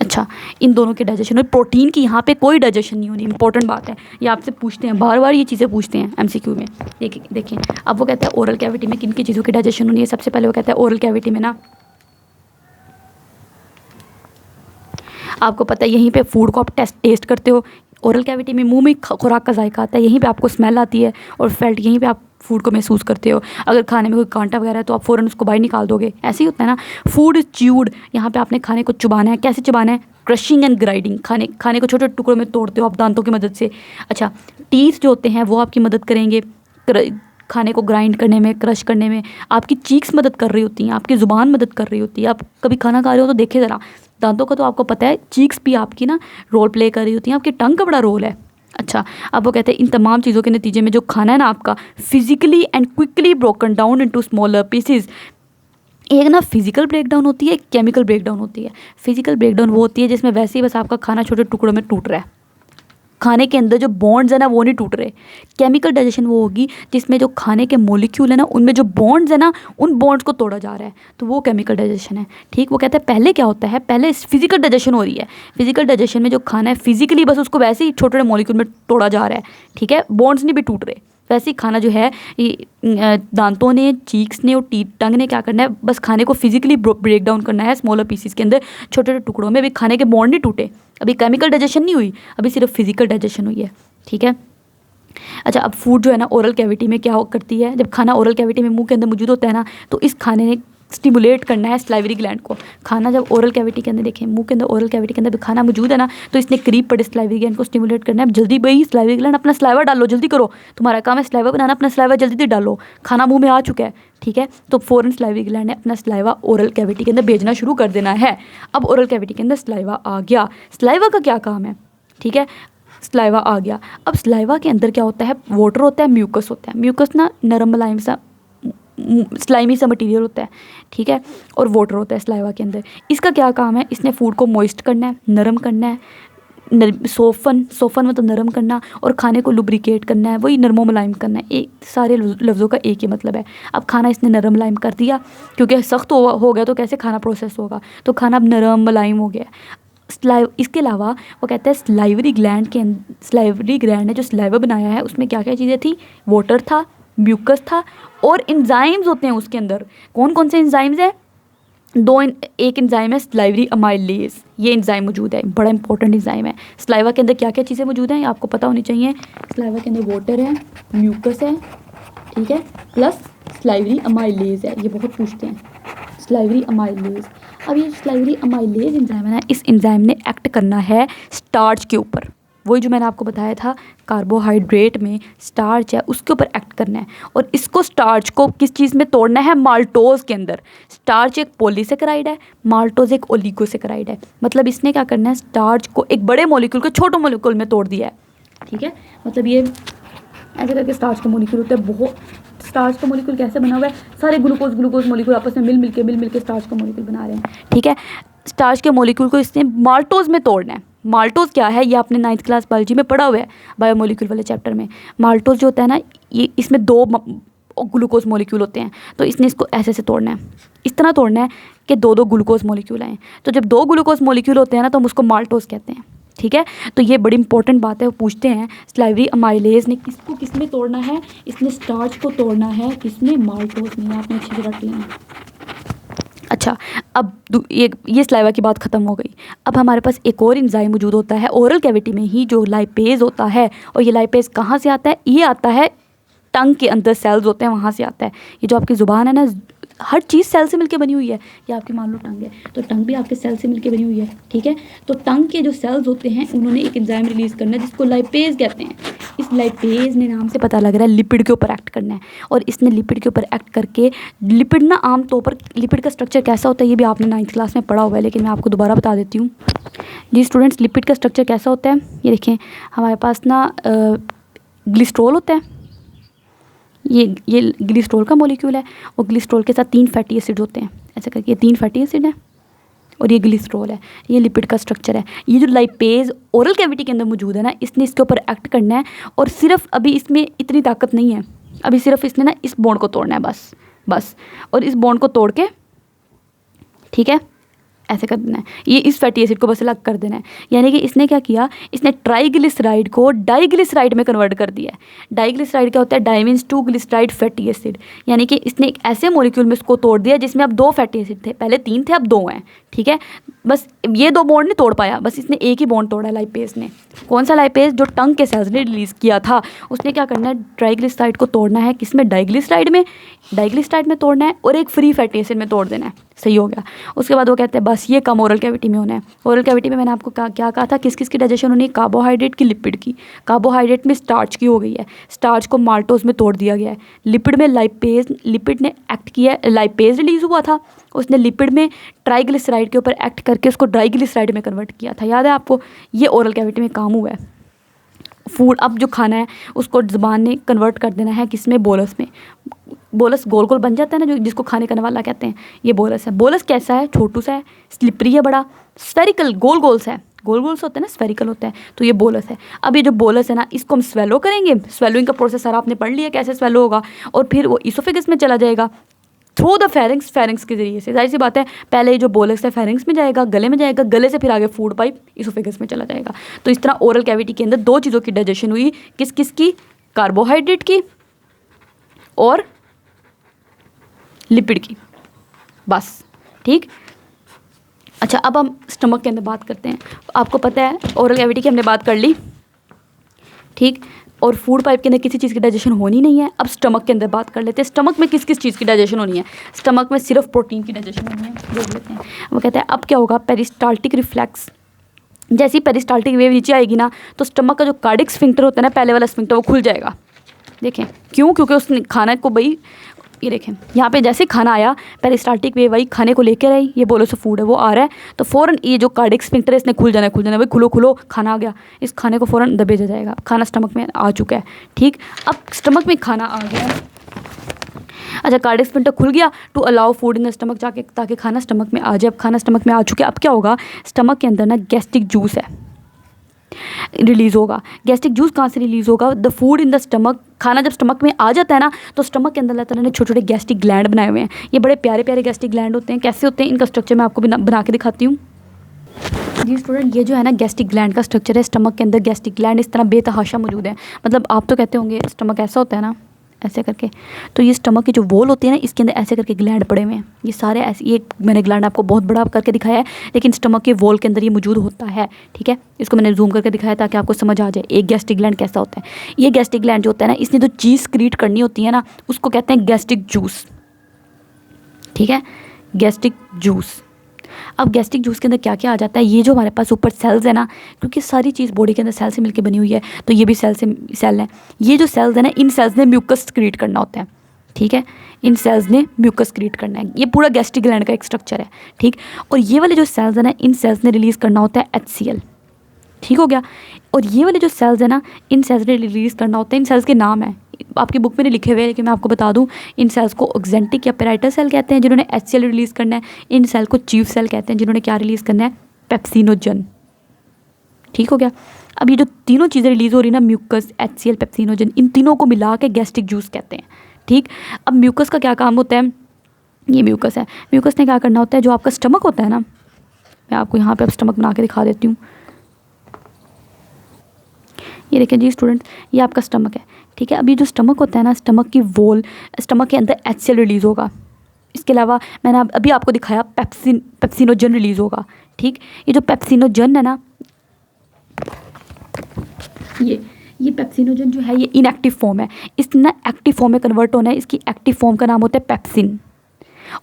अच्छा, इन दोनों की डाइजेशन, और प्रोटीन की यहाँ पे कोई डाइजेशन नहीं होनी। इंपॉर्टेंट बात है, ये आपसे पूछते हैं बार बार, ये चीज़ें पूछते हैं MCQ में। देखिए अब वो कहता है ओरल कैविटी में किन किन चीज़ों की डाइजेशन होनी है। सबसे पहले वो कहता है ओरल कैविटी में ना, आपको पता है यहीं पे फूड को आप टेस्ट करते हो। ओरल कैविटी में मुंह में खुराक का जायका आता है, यहीं पे आपको स्मेल आती है, और फेल्ट यहीं पे आप फूड को महसूस करते हो। अगर खाने में कोई कांटा वगैरह है तो आप फ़ौरन उसको बाहर निकाल दोगे, ऐसे ही होता है ना। फूड इज च्यूड, यहाँ पे आपने खाने को चुबाना है। कैसे चुबाना है, क्रशिंग एंड ग्राइंडिंग, खाने को छोटे टुकड़ों में तोड़ते हो आप दांतों की मदद से। अच्छा, टीथ जो होते हैं वो आपकी मदद करेंगे खाने को ग्राइंड करने में, क्रश करने में। आपकी चीक्स मदद कर रही होती हैं, आपकी ज़ुबान मदद कर रही होती है। आप कभी खाना खा रहे हो तो देखिए ज़रा, दांतों का तो आपको पता है, चीक्स भी आपकी ना रोल प्ले कर रही होती हैं, आपकी टंग का बड़ा रोल है। अच्छा, अब वो कहते हैं इन तमाम चीज़ों के नतीजे में जो खाना है ना आपका, physically and quickly broken down into smaller pieces. एक ना फिजिकल ब्रेकडाउन होती है, एक केमिकल ब्रेकडाउन होती है। फिजिकल ब्रेकडाउन वो होती है जिसमें वैसे ही बस आपका खाना छोटे टुकड़ों में टूट रहा है, खाने के अंदर जो बॉन्ड्स है ना वो नहीं टूट रहे। केमिकल डाइजेशन वो होगी जिसमें जो खाने के मॉलिक्यूल है ना, उनमें जो बॉन्ड्स है ना, उन बॉन्ड्स को तोड़ा जा रहा है, तो वो केमिकल डाइजेशन है, ठीक। वो कहते हैं पहले क्या होता है, पहले फिजिकल डाइजेशन हो रही है। फिजिकल डाइजेशन में जो खाना है फिजिकली बस उसको वैसे ही छोटे छोटे मॉलिक्यूल में तोड़ा जा रहा है, ठीक है, बॉन्ड्स नहीं भी टूट रहे। वैसे ही खाना जो है, दांतों ने, चीक्स ने और टंग ने क्या करना है, बस खाने को फिजिकली ब्रेक डाउन करना है स्मॉलर पीसीस के अंदर, छोटे छोटे टुकड़ों में। अभी खाने के बॉन्ड नहीं टूटे, अभी केमिकल डाइजेशन नहीं हुई, अभी सिर्फ फिजिकल डाइजेशन हुई है, ठीक है। अच्छा, अब फूड जो है ना ओरल कैविटी में क्या करती है, जब खाना ओरल कैविटी में मुंह के अंदर मौजूद होता है ना, तो इस खाने स्टिमुलेट करना है स्लाइवरी ग्लैंड को। खाना जब ओरल कैविटी के अंदर, देखें मुंह के अंदर ओरल कैविटी के अंदर भी खाना मौजूद है ना, तो इसने करीब पड़े स्लाइवरी ग्लैंड को स्टिमुलेट करना है। जल्दी भाई स्लाइवरी ग्लैंड अपना स्लाइवा डालो, जल्दी करो, तुम्हारा काम है स्लाइवा बनाना, अपना स्लाइवा जल्दी डालो, खाना मुंह में आ चुका है, ठीक है। तो फ़ौरन स्लाइवरी ग्लैंड ने अपना स्लाइवा ओरल कैविटी के अंदर भेजना शुरू कर देना है। अब ओरल कैविटी के अंदर स्लाइवा आ गया, स्लाइवा का क्या काम है, ठीक है, स्लाइवा आ गया। अब स्लाइवा के अंदर क्या होता है, वाटर होता है, म्यूकस होता है। म्यूकस ना नरम मुलायम सा स्लाइमी सा मटेरियल होता है, ठीक है, और वाटर होता है स्लाइवा के अंदर। इसका क्या काम है, इसने फूड को मॉइस्ट करना है, नरम करना है, सोफन मतलब नरम करना, और खाने को लुब्रिकेट करना है, वही नरमो मुलायम करना है। एक सारे लफ्ज़ों का एक ही मतलब है। अब खाना इसने नरम मुलायम कर दिया, क्योंकि सख्त हो गया तो कैसे खाना प्रोसेस होगा, तो खाना अब नरम मुलायम हो गया। इसके अलावा वो कहता है स्लाइवरी ग्लैंड ने जो स्लाइवा बनाया है उसमें क्या क्या चीज़ें थी, वाटर था, म्यूकस था, और इंजाइम्स होते हैं उसके अंदर। कौन कौन से इंजाइम्स हैं, एक इंजाइम है स्लाइवरी अमाइलेज, ये इंजाइम मौजूद है, बड़ा इंपॉर्टेंट इंजाइम है। स्लाइवा के अंदर क्या क्या चीज़ें मौजूद हैं ये आपको पता होनी चाहिए। स्लाइवा के अंदर वाटर है, म्यूकस है, ठीक है, प्लस स्लाइवरी अमाइलेज है, ये बहुत पूछते हैं स्लाइवरी अमाइलेज। अब ये स्लाइवरी अमाइलेज इंजाइम है ना, इस इंजाइम ने एक्ट करना है स्टार्च के ऊपर, वही जो मैंने आपको बताया था कार्बोहाइड्रेट में स्टार्च है उसके ऊपर एक्ट करना है। और इसको स्टार्च को किस चीज़ में तोड़ना है, माल्टोज के अंदर। स्टार्च एक पॉलीसेकेराइड है, माल्टोज एक ओलिगोसेकेराइड है। मतलब इसने क्या करना है, स्टार्च को एक बड़े मॉलिक्यूल को छोटे मॉलिक्यूल में तोड़ दिया है, ठीक है। मतलब ये ऐसे करके स्टार्च का मॉलिक्यूल होता है, बहुत स्टार्च का मॉलिक्यूल कैसे बना हुआ है, सारे ग्लूकोज मॉलिक्यूल आपस में मिल मिल के स्टार्च का मॉलिक्यूल बना रहे हैं, ठीक है। स्टार्च के मॉलिक्यूल को इसने माल्टोज में तोड़ना है। माल्टोज क्या है, ये आपने 9th क्लास बायोलॉजी में पढ़ा हुआ है, बायोमोलिक्यूल वाले चैप्टर में। माल्टोज जो होता है ना, ये इसमें 2 ग्लूकोज मॉलिक्यूल होते हैं, तो इसने इसको ऐसे तोड़ना है, इस तरह तोड़ना है कि 2 ग्लूकोज मॉलिक्यूल आए। तो जब 2 ग्लूकोज मॉलिक्यूल होते हैं ना, तो हम उसको माल्टोज कहते हैं, ठीक है। तो ये बड़ी इंपॉर्टेंट बात है, वो पूछते हैं स्लाइवरी अमाइलेज ने किसको किस में तोड़ना है, इसने स्टार्च को तोड़ना है किसमें, माल्टोज में। आपने अच्छे से रख लेना। अच्छा, अब ये स्लाइवा की बात ख़त्म हो गई। अब हमारे पास एक और एंजाइम मौजूद होता है ओरल कैविटी में ही, जो लाइपेज होता है। और ये लाइपेज कहाँ से आता है, ये आता है टंग के अंदर सेल्स होते हैं, वहाँ से आता है। ये जो आपकी ज़ुबान है ना, हर चीज़ सेल से मिलके बनी हुई है। ये आपकी मान लो टंग है, तो टंग भी आपके सेल से मिलके बनी हुई है, ठीक है। तो टंग के जो सेल्स होते हैं उन्होंने एक एंजाइम रिलीज़ करना है जिसको लाइपेज कहते हैं। इस लाइपेज ने नाम से पता लग रहा है लिपिड के ऊपर एक्ट करना है, और इसने लिपिड के ऊपर एक्ट करके, लिपिड ना आम तौर पर लिपिड का स्ट्रक्चर कैसा होता है ये भी आपने 9th क्लास में पढ़ा हुआ है, लेकिन मैं आपको दोबारा बता देती हूँ। जी स्टूडेंट्स, लिपिड का स्ट्रक्चर कैसा होता है, ये देखें हमारे पास ना ग्लिस्ट्रोल होता है, ये ग्लिस्ट्रोल का मॉलिक्यूल है, और ग्लिस्ट्रोल के साथ 3 फैटी एसिड होते हैं, ऐसा करके ये 3 फैटी एसिड है, और ये ग्लिस्ट्रोल है। ये लिपिड का स्ट्रक्चर है। ये जो लाइपेज ओरल कैविटी के अंदर मौजूद है ना, इसने इसके ऊपर एक्ट करना है, और सिर्फ अभी इसमें इतनी ताकत नहीं है, अभी सिर्फ इसने ना इस बॉन्ड को तोड़ना है, बस। और इस बॉन्ड को तोड़ के, ठीक है, ऐसे कर देना है, ये इस फैटी एसिड को बस अलग कर देना है। यानी कि इसने क्या किया, इसने ट्राइग्लिसराइड को डाइग्लिसराइड में कन्वर्ट कर दिया है। डाइग्लिसराइड क्या होता है, डाइमीन्स 2 ग्लिसराइड फैटी एसिड। यानी कि इसने एक ऐसे मॉलिक्यूल में इसको तोड़ दिया जिसमें अब 2 फैटी एसिड थे, पहले 3 थे अब 2 हैं, ठीक है। बस ये 2 बॉन्ड नहीं तोड़ पाया, बस इसने एक ही बॉन्ड तोड़ा है लाइपेज ने। कौन सा लाइपेज, जो टंग के सेल्स ने रिलीज़ किया था। उसने क्या करना है, ट्राइग्लिसराइड को तोड़ना है किसमें, डाइग्लिसराइड में तोड़ना है, और एक फ्री फैटी एसिड में तोड़ देना है। सही हो गया। उसके बाद वो कहते हैं बस ये कम ओरल कैविटी में होना है। ओरल कैविटी में मैंने आपको क्या कहा था, किस किस की डाइजेशन होनी है, कार्बोहाइड्रेट की, लिपिड की। कार्बोहाइड्रेट में स्टार्च की हो गई है, स्टार्च को माल्टोज में तोड़ दिया गया है। लिपिड में लिपिड ने एक्ट किया, लाइपेज रिलीज़ हुआ था, उसने लिपिड में ट्राइग्लिसराइड के ऊपर एक्ट करके उसको डाइग्लिसराइड में कन्वर्ट किया था, याद है आपको। ये ओरल कैविटी में काम हुआ है। फूड अब जो खाना है उसको ज़ुबान ने कन्वर्ट कर देना है किसमें, बोलस में। बोलस गोल गोल बन जाता है ना, जो जिसको खाने का नवाला कहते हैं, ये बोलस है। बोलस कैसा है, छोटू सा है, स्लिपरी है, बड़ा स्फेरिकल गोल गोल सा है, गोल गोल से होता है ना, स्फेरिकल होता है, तो ये बोलस है। अब ये जो बोलस है ना, इसको हम स्वेलो करेंगे। स्वेलोइंग का प्रोसेस सारा आपने पढ़ लिया कैसे स्वेलो होगा, और फिर वो इसोफेगस में चला जाएगा थ्रू द फेरिंग्स के ज़रिए से। जाहिर सी बात है, पहले जो बोलस है फेरिंग्स में जाएगा, गले में जाएगा, गले से फिर आगे फूड पाइप इसोफेगस में चला जाएगा। तो इस तरह ओरल कैविटी के अंदर 2 चीज़ों की डाइजेशन हुई, किस किस की, कार्बोहाइड्रेट की और लिपिड की, बस, ठीक। अच्छा, अब हम स्टमक के अंदर बात करते हैं। आपको पता है ओरल कैविटी की हमने बात कर ली, ठीक। और फूड पाइप के अंदर किसी चीज़ की डाइजेशन होनी नहीं है। अब स्टमक के अंदर बात कर लेते हैं, स्टमक में किस किस चीज़ की डाइजेशन होनी है। स्टमक में सिर्फ प्रोटीन की डाइजेशन होनी है, देख लेते हैं। वो कहते हैं अब क्या होगा, पेरिस्टाल्टिक रिफ्लेक्स, जैसे ही पेरिस्टाल्टिक वेव नीचे आएगी ना तो स्टमक का जो कार्डिक स्फिंक्टर होता है ना, पहले वाला स्फिंक्टर, वो खुल जाएगा। देखें क्यों, क्योंकि उस खाना को भाई, ये देखें यहाँ पे जैसे खाना आया, पेरिस्टाल्टिक वेव आई, खाने को लेकर आई, ये बोलो सो फूड है वो आ रहा है, तो फ़ौरन ये जो कार्डिक स्फिंक्टर है इसने खुल जाना भाई, खुलो खुलो, खाना आ गया, इस खाने को फ़ौरन अंदर भेजा जाएगा। खाना स्टमक में आ चुका है, ठीक। अब स्टमक में खाना आ गया, अच्छा कार्डिक स्फिंक्टर खुल गया to allow food in the stomach, जाके ताकि खाना स्टमक में आ जाए। अब खाना स्टमक में आ चुके, अब क्या होगा, स्टमक के अंदर ना गैस्ट्रिक जूस है रिलीज़ होगा। गैस्ट्रिक जूस कहाँ से रिलीज़ होगा, the food in the stomach, खाना जब स्टमक में आ जाता है ना तो स्टमक के अंदर अल्लाह ताला ने छोटे छोटे गैस्ट्रिक ग्लैंड बनाए हुए हैं। ये बड़े प्यारे प्यारे गैस्ट्रिक ग्लैंड होते हैं। कैसे होते हैं, इनका स्ट्रक्चर मैं आपको बना के दिखाती हूँ जी स्टूडेंट। ये जो है ना गैस्ट्रिक ग्लैंड का स्ट्रक्चर है, स्टमक के अंदर गैस्ट्रिक ग्लैंड इस तरह बेतहाशा मौजूद है। मतलब आप तो कहते होंगे स्टमक ऐसा होता है ना, ऐसे करके, तो ये स्टमक की जो वॉल होती है ना, इसके अंदर ऐसे करके ग्लैंड पड़े हुए हैं। ये सारे ऐसे, ये मैंने ग्लैंड आपको बहुत बड़ा करके दिखाया है, लेकिन स्टमक के वॉल के अंदर ये मौजूद होता है, ठीक है। इसको मैंने जूम करके दिखाया ताकि आपको समझ आ जाए एक गैस्ट्रिक ग्लैंड कैसा होता है। ये गैस्ट्रिक ग्लैंड जो होता है ना, इसने जो चीज़ क्रिएट करनी होती है ना, उसको कहते हैं गैस्ट्रिक जूस, ठीक है, गैस्ट्रिक जूस। अब गैस्ट्रिक जूस के अंदर क्या क्या आ जाता है, ये जो हमारे पास ऊपर सेल्स है ना, क्योंकि सारी चीज़ बॉडी के अंदर सेल से मिलकर बनी हुई है, तो ये भी सेल है। ये जो सेल्स है ना, इन सेल्स ने म्यूकस क्रिएट करना होता है, ठीक है, इन सेल्स ने म्यूकस क्रिएट करना है। ये पूरा गैस्ट्रिक ग्लैंड का एक स्ट्रक्चर है, ठीक। और ये वाले जो सेल्स है ना, इन सेल्स ने रिलीज़ करना होता है HCl, ठीक हो गया। और ये वाले जो सेल्स है ना, इन सेल्स ने रिलीज़ करना होता है, इन सेल्स के नाम है आपकी बुक में नहीं लिखे हुए हैं, लेकिन मैं आपको बता दूं, इन सेल्स को ऑक्जेंटिक या पेराइटल सेल कहते हैं जिन्होंने HCl रिलीज़ करना है। इन सेल को चीफ सेल कहते हैं जिन्होंने क्या रिलीज़ करना है, पेप्सिनोजन, ठीक हो गया। अब ये जो तीनों चीज़ें रिलीज़ हो रही है ना, म्यूकस, HCl, पेप्सिनोजन, इन तीनों को मिला के गैस्ट्रिक जूस कहते हैं, ठीक। अब म्यूकस का क्या काम होता है, ये म्यूकस है, म्यूकस ने क्या करना होता है, जो आपका स्टमक होता है ना, मैं आपको यहाँ पे अब स्टमक बना के दिखा देती हूँ। ये देखें जी स्टूडेंट, ये आपका स्टमक है, ठीक है। अभी जो स्टमक होता है ना, स्टमक की वॉल, स्टमक के अंदर HCl रिलीज़ होगा। इसके अलावा मैंने अभी आपको दिखाया पेप्सिनोजन रिलीज़ होगा, ठीक। ये जो पेप्सिनोजन है ना, ये पेप्सिनोजन जो है ये इनएक्टिव फॉर्म है, इसने ना एक्टिव फॉर्म में कन्वर्ट होना है। इसकी एक्टिव फॉर्म का नाम होता है पेप्सिन,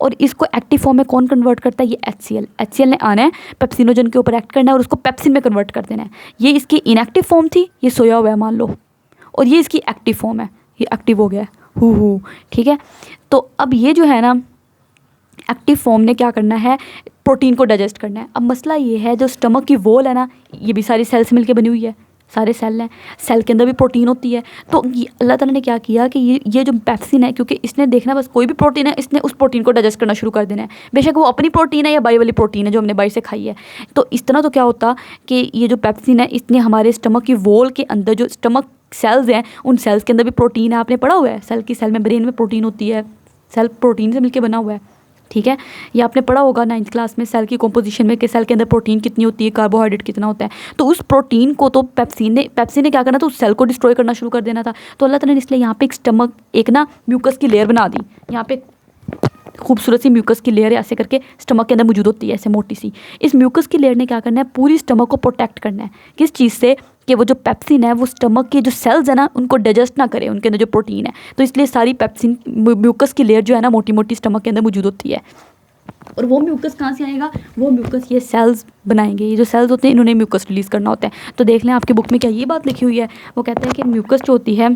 और इसको एक्टिव फॉर्म में कौन कन्वर्ट करता है, ये HCl ने आना है, पेप्सिनोजन के ऊपर एक्ट करना है और उसको पेप्सिन में कन्वर्ट कर देना है। ये इसकी इनएक्टिव फॉर्म थी, ये सोया हुआ है मान लो, और ये इसकी एक्टिव फॉर्म है, ये एक्टिव हो गया है, हु, ठीक है। तो अब ये जो है ना, एक्टिव फॉर्म ने क्या करना है, प्रोटीन को डाइजेस्ट करना है। अब मसला ये है, जो स्टमक की वॉल है ना, ये भी सारी सेल से मिलकर बनी हुई है, सारे सेल हैं, सेल के अंदर भी प्रोटीन होती है। तो अल्लाह ताला ने क्या किया कि ये जो पेप्सिन है, क्योंकि इसने देखना बस कोई भी प्रोटीन है, इसने उस प्रोटीन को डाइजेस्ट करना शुरू कर देना है, बेशक वो अपनी प्रोटीन है या बाई वाली प्रोटीन है जो हमने बाई से खाई है। तो इस तरह तो क्या होता कि ये जो पेप्सिन है, इसने हमारे स्टमक की वॉल के अंदर जो स्टमक सेल्स हैं, उन सेल्स के अंदर भी प्रोटीन है, आपने पढ़ा हुआ है, सेल में ब्रेन में प्रोटीन होती है, सेल प्रोटीन से मिलकर बना हुआ है, ठीक है। ये आपने पढ़ा होगा 9th क्लास में सेल की कॉम्पोजिशन में कि सेल के अंदर प्रोटीन कितनी होती है, कार्बोहाइड्रेट कितना होता है। तो उस प्रोटीन को तो पेप्सिन ने क्या करना था, उस सेल को डिस्ट्रॉय करना शुरू कर देना था। तो अल्लाह ताला ने इसलिए यहाँ पे एक ना म्यूकस की लेयर बना दी। यहाँ पे खूबसूरत सी म्यूकस की लेयर ऐसे करके स्टमक के अंदर मौजूद होती है, ऐसे मोटी सी। इस म्यूकस की लेयर ने क्या करना है, पूरी स्टमक को प्रोटेक्ट करना है, किस चीज़ से, कि वो जो पेप्सिन है वो स्टमक के जो सेल्स है ना उनको डाइजेस्ट ना करे, उनके अंदर जो प्रोटीन है। तो इसलिए सारी पेप्सिन म्यूकस की लेयर जो है ना मोटी मोटी स्टमक के अंदर मौजूद होती है। और वो म्यूकस कहाँ से आएगा, वो म्यूकस ये सेल्स बनाएंगे, ये जो सेल्स होते हैं इन्होंने म्यूकस रिलीज़ करना होता है। तो देख लें आपकी बुक में क्या ये बात लिखी हुई है, वो कहता है कि म्यूकस जो होती है,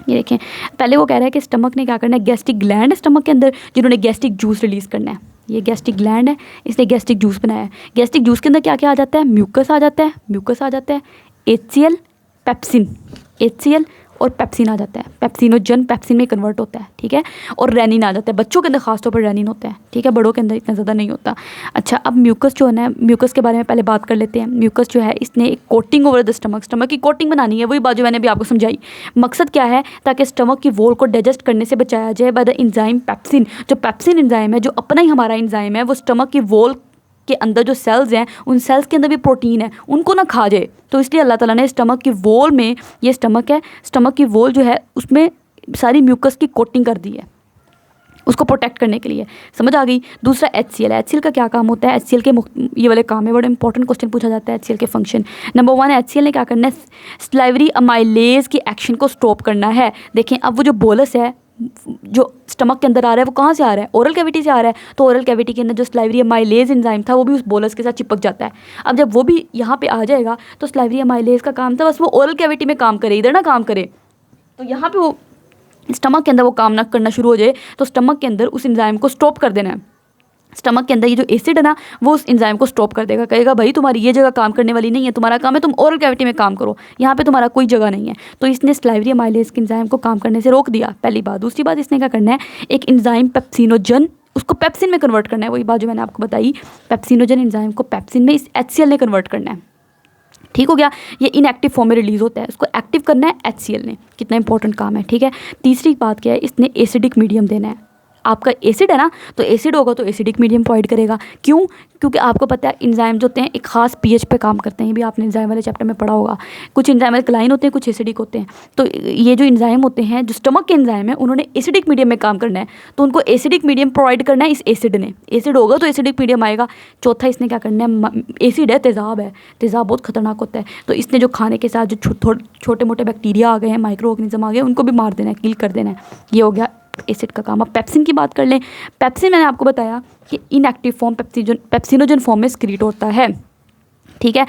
ये देखें, पहले वो कह रहा है कि स्टमक ने क्या करना है, गैस्ट्रिक ग्लैंड है स्टमक के अंदर जिन्होंने गैस्ट्रिक जूस रिलीज़ करना है। ये गैस्ट्रिक ग्लैंड है, इसने गैस्ट्रिक जूस बनाया है। गैस्ट्रिक जूस के अंदर क्या क्या आ जाता है, म्यूकस आ जाता है, HCl, पेप्सिन, HCl और पेप्सिन आ जाता है, पेप्सिनोजन पेप्सिन में कन्वर्ट होता है, ठीक है। और रेनिन आ जाता है, बच्चों के अंदर खासतौर पर रेनिन होता है, ठीक है, बड़ों के अंदर इतना ज़्यादा नहीं होता। अच्छा, अब म्यूकस जो है ना, म्यूकस के बारे में पहले बात कर लेते हैं। म्यूकस जो है इसने एक कोटिंग ओवर द स्टमक की कोटिंग बनानी है, वही बात जो मैंने अभी आपको समझाई। मकसद क्या है, ताकि स्टमक की वॉल को डाइजेस्ट करने से बचाया जाए बाय द एंजाइम पेप्सिन। जो पेप्सिन एंजाइम है, जो अपना ही हमारा एंजाइम है, वो स्टमक की वॉल के अंदर जो सेल्स हैं, उन सेल्स के अंदर भी प्रोटीन है, उनको ना खा जाए। तो इसलिए अल्लाह ताला ने स्टमक की वॉल में, ये स्टमक है, स्टमक की वॉल जो है उसमें सारी म्यूकस की कोटिंग कर दी है। उसको प्रोटेक्ट करने के लिए, समझ आ गई। दूसरा HCl, HCl का क्या काम होता है, HCl के ये वाले काम है, बड़ा इंपॉर्टेंट क्वेश्चन पूछा जाता है HCl के फंक्शन। नंबर 1, HCl ने क्या करना है, सलाइवरी अमाइलेज की एक्शन को स्टॉप करना है। देखें अब वो जो बोलस है जो स्टमक के अंदर आ रहा है वो कहाँ से आ रहा है, ओरल कैविटी से आ रहा है। तो ओरल कैविटी के अंदर जो सलाइवरी अमाइलेज एंजाइम था वो भी उस बोलस के साथ चिपक जाता है। अब जब वो भी यहाँ पे आ जाएगा तो सलाइवरी अमाइलेज का काम था बस वो ओरल कैविटी में काम करे, इधर ना काम करे। तो यहाँ पे वो स्टमक के अंदर वो काम ना करना शुरू हो जाए तो स्टमक के अंदर उस एंजाइम को स्टॉप कर देना है। स्टमक के अंदर ये जो एसिड है ना वो उस एंजाइम को स्टॉप कर देगा, कहेगा भाई तुम्हारी ये जगह काम करने वाली नहीं है, तुम्हारा काम है तुम ओरल कैविटी में काम करो, यहाँ पे तुम्हारा कोई जगह नहीं है। तो इसने सलाइवरी अमाइलेज के एंजाइम को काम करने से रोक दिया, पहली बात। दूसरी बात इसने क्या करना है, एक एंजाइम पेप्सिनोजन उसको पेप्सिन में कन्वर्ट करना है, वही बात जो मैंने आपको बताई, पेप्सिनोजन एंजाइम को पेप्सिन में इस HCl ने कन्वर्ट करना है। ठीक हो गया, ये इनएक्टिव फॉर्म में रिलीज होता है, उसको एक्टिव करना है HCl ने, कितना इंपॉर्टेंट काम है। ठीक है, तीसरी बात क्या है, इसने एसिडिक मीडियम देना है। आपका एसिड है ना तो एसिड होगा तो एसिडिक मीडियम प्रोवाइड करेगा। क्यों, क्योंकि आपको पता है एंजाइम जो होते हैं एक खास pH पे काम करते हैं, ये भी आपने एंजाइम वाले चैप्टर में पढ़ा होगा। कुछ एंजाइम अल्कलाइन होते हैं, कुछ एसिडिक होते हैं। तो ये जो एंजाइम होते हैं जो स्टमक के एंजाइम है उन्होंने एसिडिक मीडियम में काम करना है, तो उनको एसिडिक मीडियम प्रोवाइड करना है इस एसिड ने। एसिड होगा तो एसिडिक मीडियम आएगा। चौथा इसने क्या करना है, एसिड है, तेज़ाब है, तेज़ाब बहुत खतरनाक होता है, तो इसने जो खाने के साथ जो छोटे मोटे बैक्टीरिया आ गए हैं, माइक्रो ऑर्गेनिज्म आ गए, उनको भी मार देना है, किल कर देना है। ये हो गया एसिड का काम। अब पेप्सिन की बात कर लें। पेप्सिन मैंने आपको बताया कि इनएक्टिव फॉर्म पेप्सिनोजन फॉर्म में स्क्रीट होता है। ठीक है,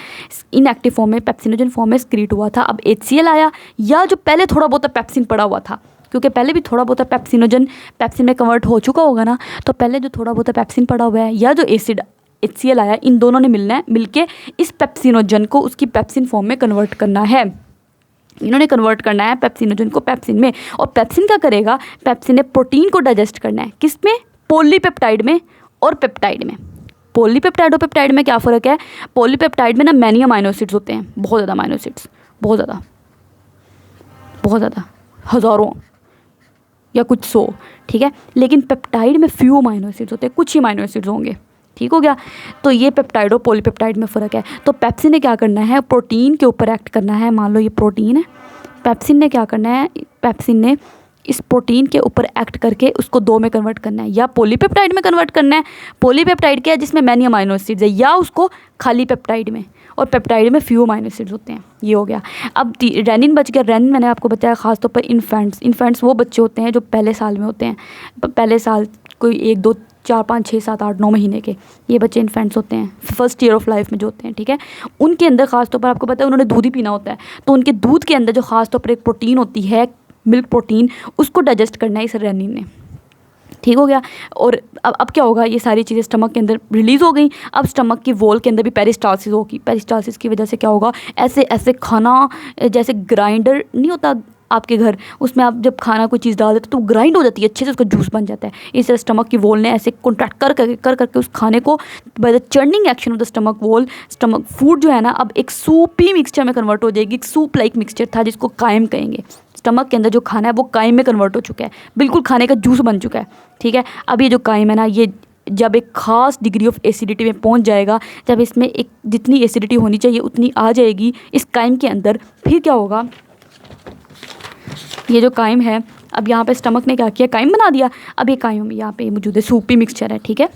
इनएक्टिव फॉर्म में पेप्सिनोजन फॉर्म में स्क्रीट हुआ था। अब HCl आया या जो पहले थोड़ा बहुत पेप्सिन पड़ा हुआ था, क्योंकि पहले भी थोड़ा बहुत पेप्सिनोजन पेप्सिन में कन्वर्ट हो चुका होगा ना, तो पहले जो थोड़ा बहुत पेप्सिन पड़ा हुआ है या जो एसिड HCl आया, इन दोनों ने मिलना है, मिलके इस पेप्सिनोजन को उसकी पेप्सिन फॉर्म में कन्वर्ट करना है। इन्होंने कन्वर्ट करना है पेप्सिनोजन को पेप्सिन में। और पेप्सिन क्या करेगा, पेप्सिन ने प्रोटीन को डाइजेस्ट करना है, किस में, पॉलीपेप्टाइड में और पेप्टाइड में। पॉलीपेप्टाइड और पेप्टाइड में क्या फ़र्क है, पॉलीपेप्टाइड में ना मैनी अमाइनो एसिड्स होते हैं, बहुत ज़्यादा अमाइनो एसिड्स, बहुत ज़्यादा हज़ारों या कुछ 100। ठीक है, लेकिन पेप्टाइड में फ्यू अमाइनो एसिड्स होते हैं, कुछ ही अमाइनो एसिड्स होंगे। ठीक हो गया, तो ये पेप्टाइड और पॉलीपेप्टाइड में फ़र्क है। तो पेप्सिन ने क्या करना है, प्रोटीन के ऊपर एक्ट करना है। मान लो ये प्रोटीन है, पेप्सिन ने क्या करना है, पेप्सिन ने इस प्रोटीन के ऊपर एक्ट करके उसको 2 में कन्वर्ट करना है, या पॉलीपेप्टाइड में कन्वर्ट करना है। पॉलीपेप्टाइड क्या है, जिसमें मैनी अमाइनो एसिड्स है, या उसको खाली पेप्टाइड में, और पेप्टाइड में फ्यू अमाइनो एसिड्स होते हैं। ये हो गया। अब रेनिन बच गया। रेनिन मैंने आपको बताया खासतौर पर इन्फेंट्स वो बच्चे होते हैं जो पहले साल में होते हैं, पहले साल कोई 1 2 4 5 6 7 8 9 महीने के, ये बच्चे इन्फेंट्स होते हैं, फर्स्ट ईयर ऑफ लाइफ में जो होते हैं। ठीक है, उनके अंदर खासतौर पर आपको पता है उन्होंने दूध ही पीना होता है, तो उनके दूध के अंदर जो खासतौर पर एक प्रोटीन होती है, मिल्क प्रोटीन, उसको डाइजेस्ट करना है इस रेनिन ने। ठीक हो गया। और अब क्या होगा, ये सारी चीज़ें स्टमक के अंदर रिलीज़ हो गई। अब स्टमक की वॉल के अंदर भी पेरिस्टालसिस होगी। पेरिस्टालसिस की वजह से क्या होगा, ऐसे ऐसे खाना, जैसे ग्राइंडर नहीं होता आपके घर, उसमें आप जब खाना कोई चीज़ डाल देते तो ग्राइंड हो जाती है अच्छे से, उसका जूस बन जाता है। इस स्टमक की वॉल ने ऐसे कॉन्ट्रैक्ट कर करके उस खाने को by the churning action of the stomach wall, stomach food जो है ना अब एक सूपी मिक्सचर में कन्वर्ट हो जाएगी। एक सूप लाइक मिक्सचर था जिसको कायम कहेंगे। स्टमक के अंदर जो खाना है वो कायम में कन्वर्ट हो चुका है, बिल्कुल खाने का जूस बन चुका है। ठीक है, अब ये जो कायम है ना, ये जब एक ख़ास डिग्री ऑफ एसिडिटी में पहुंच जाएगा, जब इसमें एक जितनी एसिडिटी होनी चाहिए उतनी आ जाएगी इस कायम के अंदर, फिर क्या होगा, ये जो कायम है, अब यहाँ पे स्टमक ने क्या किया, कायम बना दिया। अब ये कायम यहाँ पे मौजूद है, सूपी मिक्सचर है। ठीक है,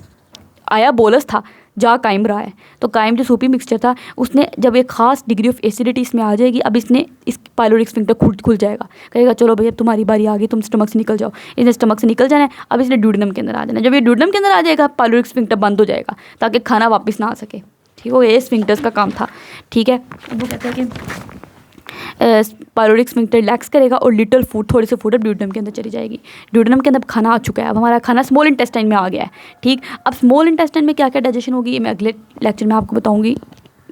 आया बोलस था, जा कायम रहा है, तो कायम जो सूपी मिक्सचर था उसने जब एक खास डिग्री ऑफ एसिडिटी इसमें आ जाएगी, अब इसने इस पाइलोरिक स्फिंक्टर खुल जाएगा, कहेगा चलो भैया तुम्हारी बारी आ गई, तुम स्टमक से निकल जाओ। इसने स्टमक से निकल जाना है, अब इसने ड्यूडेनम के अंदर आ जाना है। जब ये ड्यूडेनम के अंदर आ जाएगा पाइलोरिक स्फिंक्टर बंद हो जाएगा ताकि खाना वापस ना आ सके। ठीक हो, ये स्फिंक्टर्स का काम था। ठीक है, अब वो कहता है कि पाइलोरिक स्फिंक्टर रिलैक्स करेगा और लिटिल फूड, थोड़ी सी फूड अब ड्यूडेनम के अंदर चली जाएगी। ड्यूडेनम के अंदर खाना आ चुका है, अब हमारा खाना स्मॉल इंटेस्टाइन में आ गया है। ठीक, अब स्मॉल इंटेस्टाइन में क्या क्या डाइजेशन होगी ये मैं अगले लेक्चर में आपको बताऊंगी,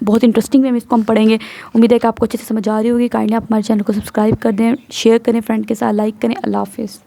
बहुत इंटरेस्टिंग वे में इसको हम पढ़ेंगे। उम्मीद है कि आपको अच्छे से समझ आ रही होगी। काइंडली आप हमारे चैनल को सब्सक्राइब कर दें, शेयर करें फ्रेंड के साथ, लाइक करें। अल्लाह हाफिज़।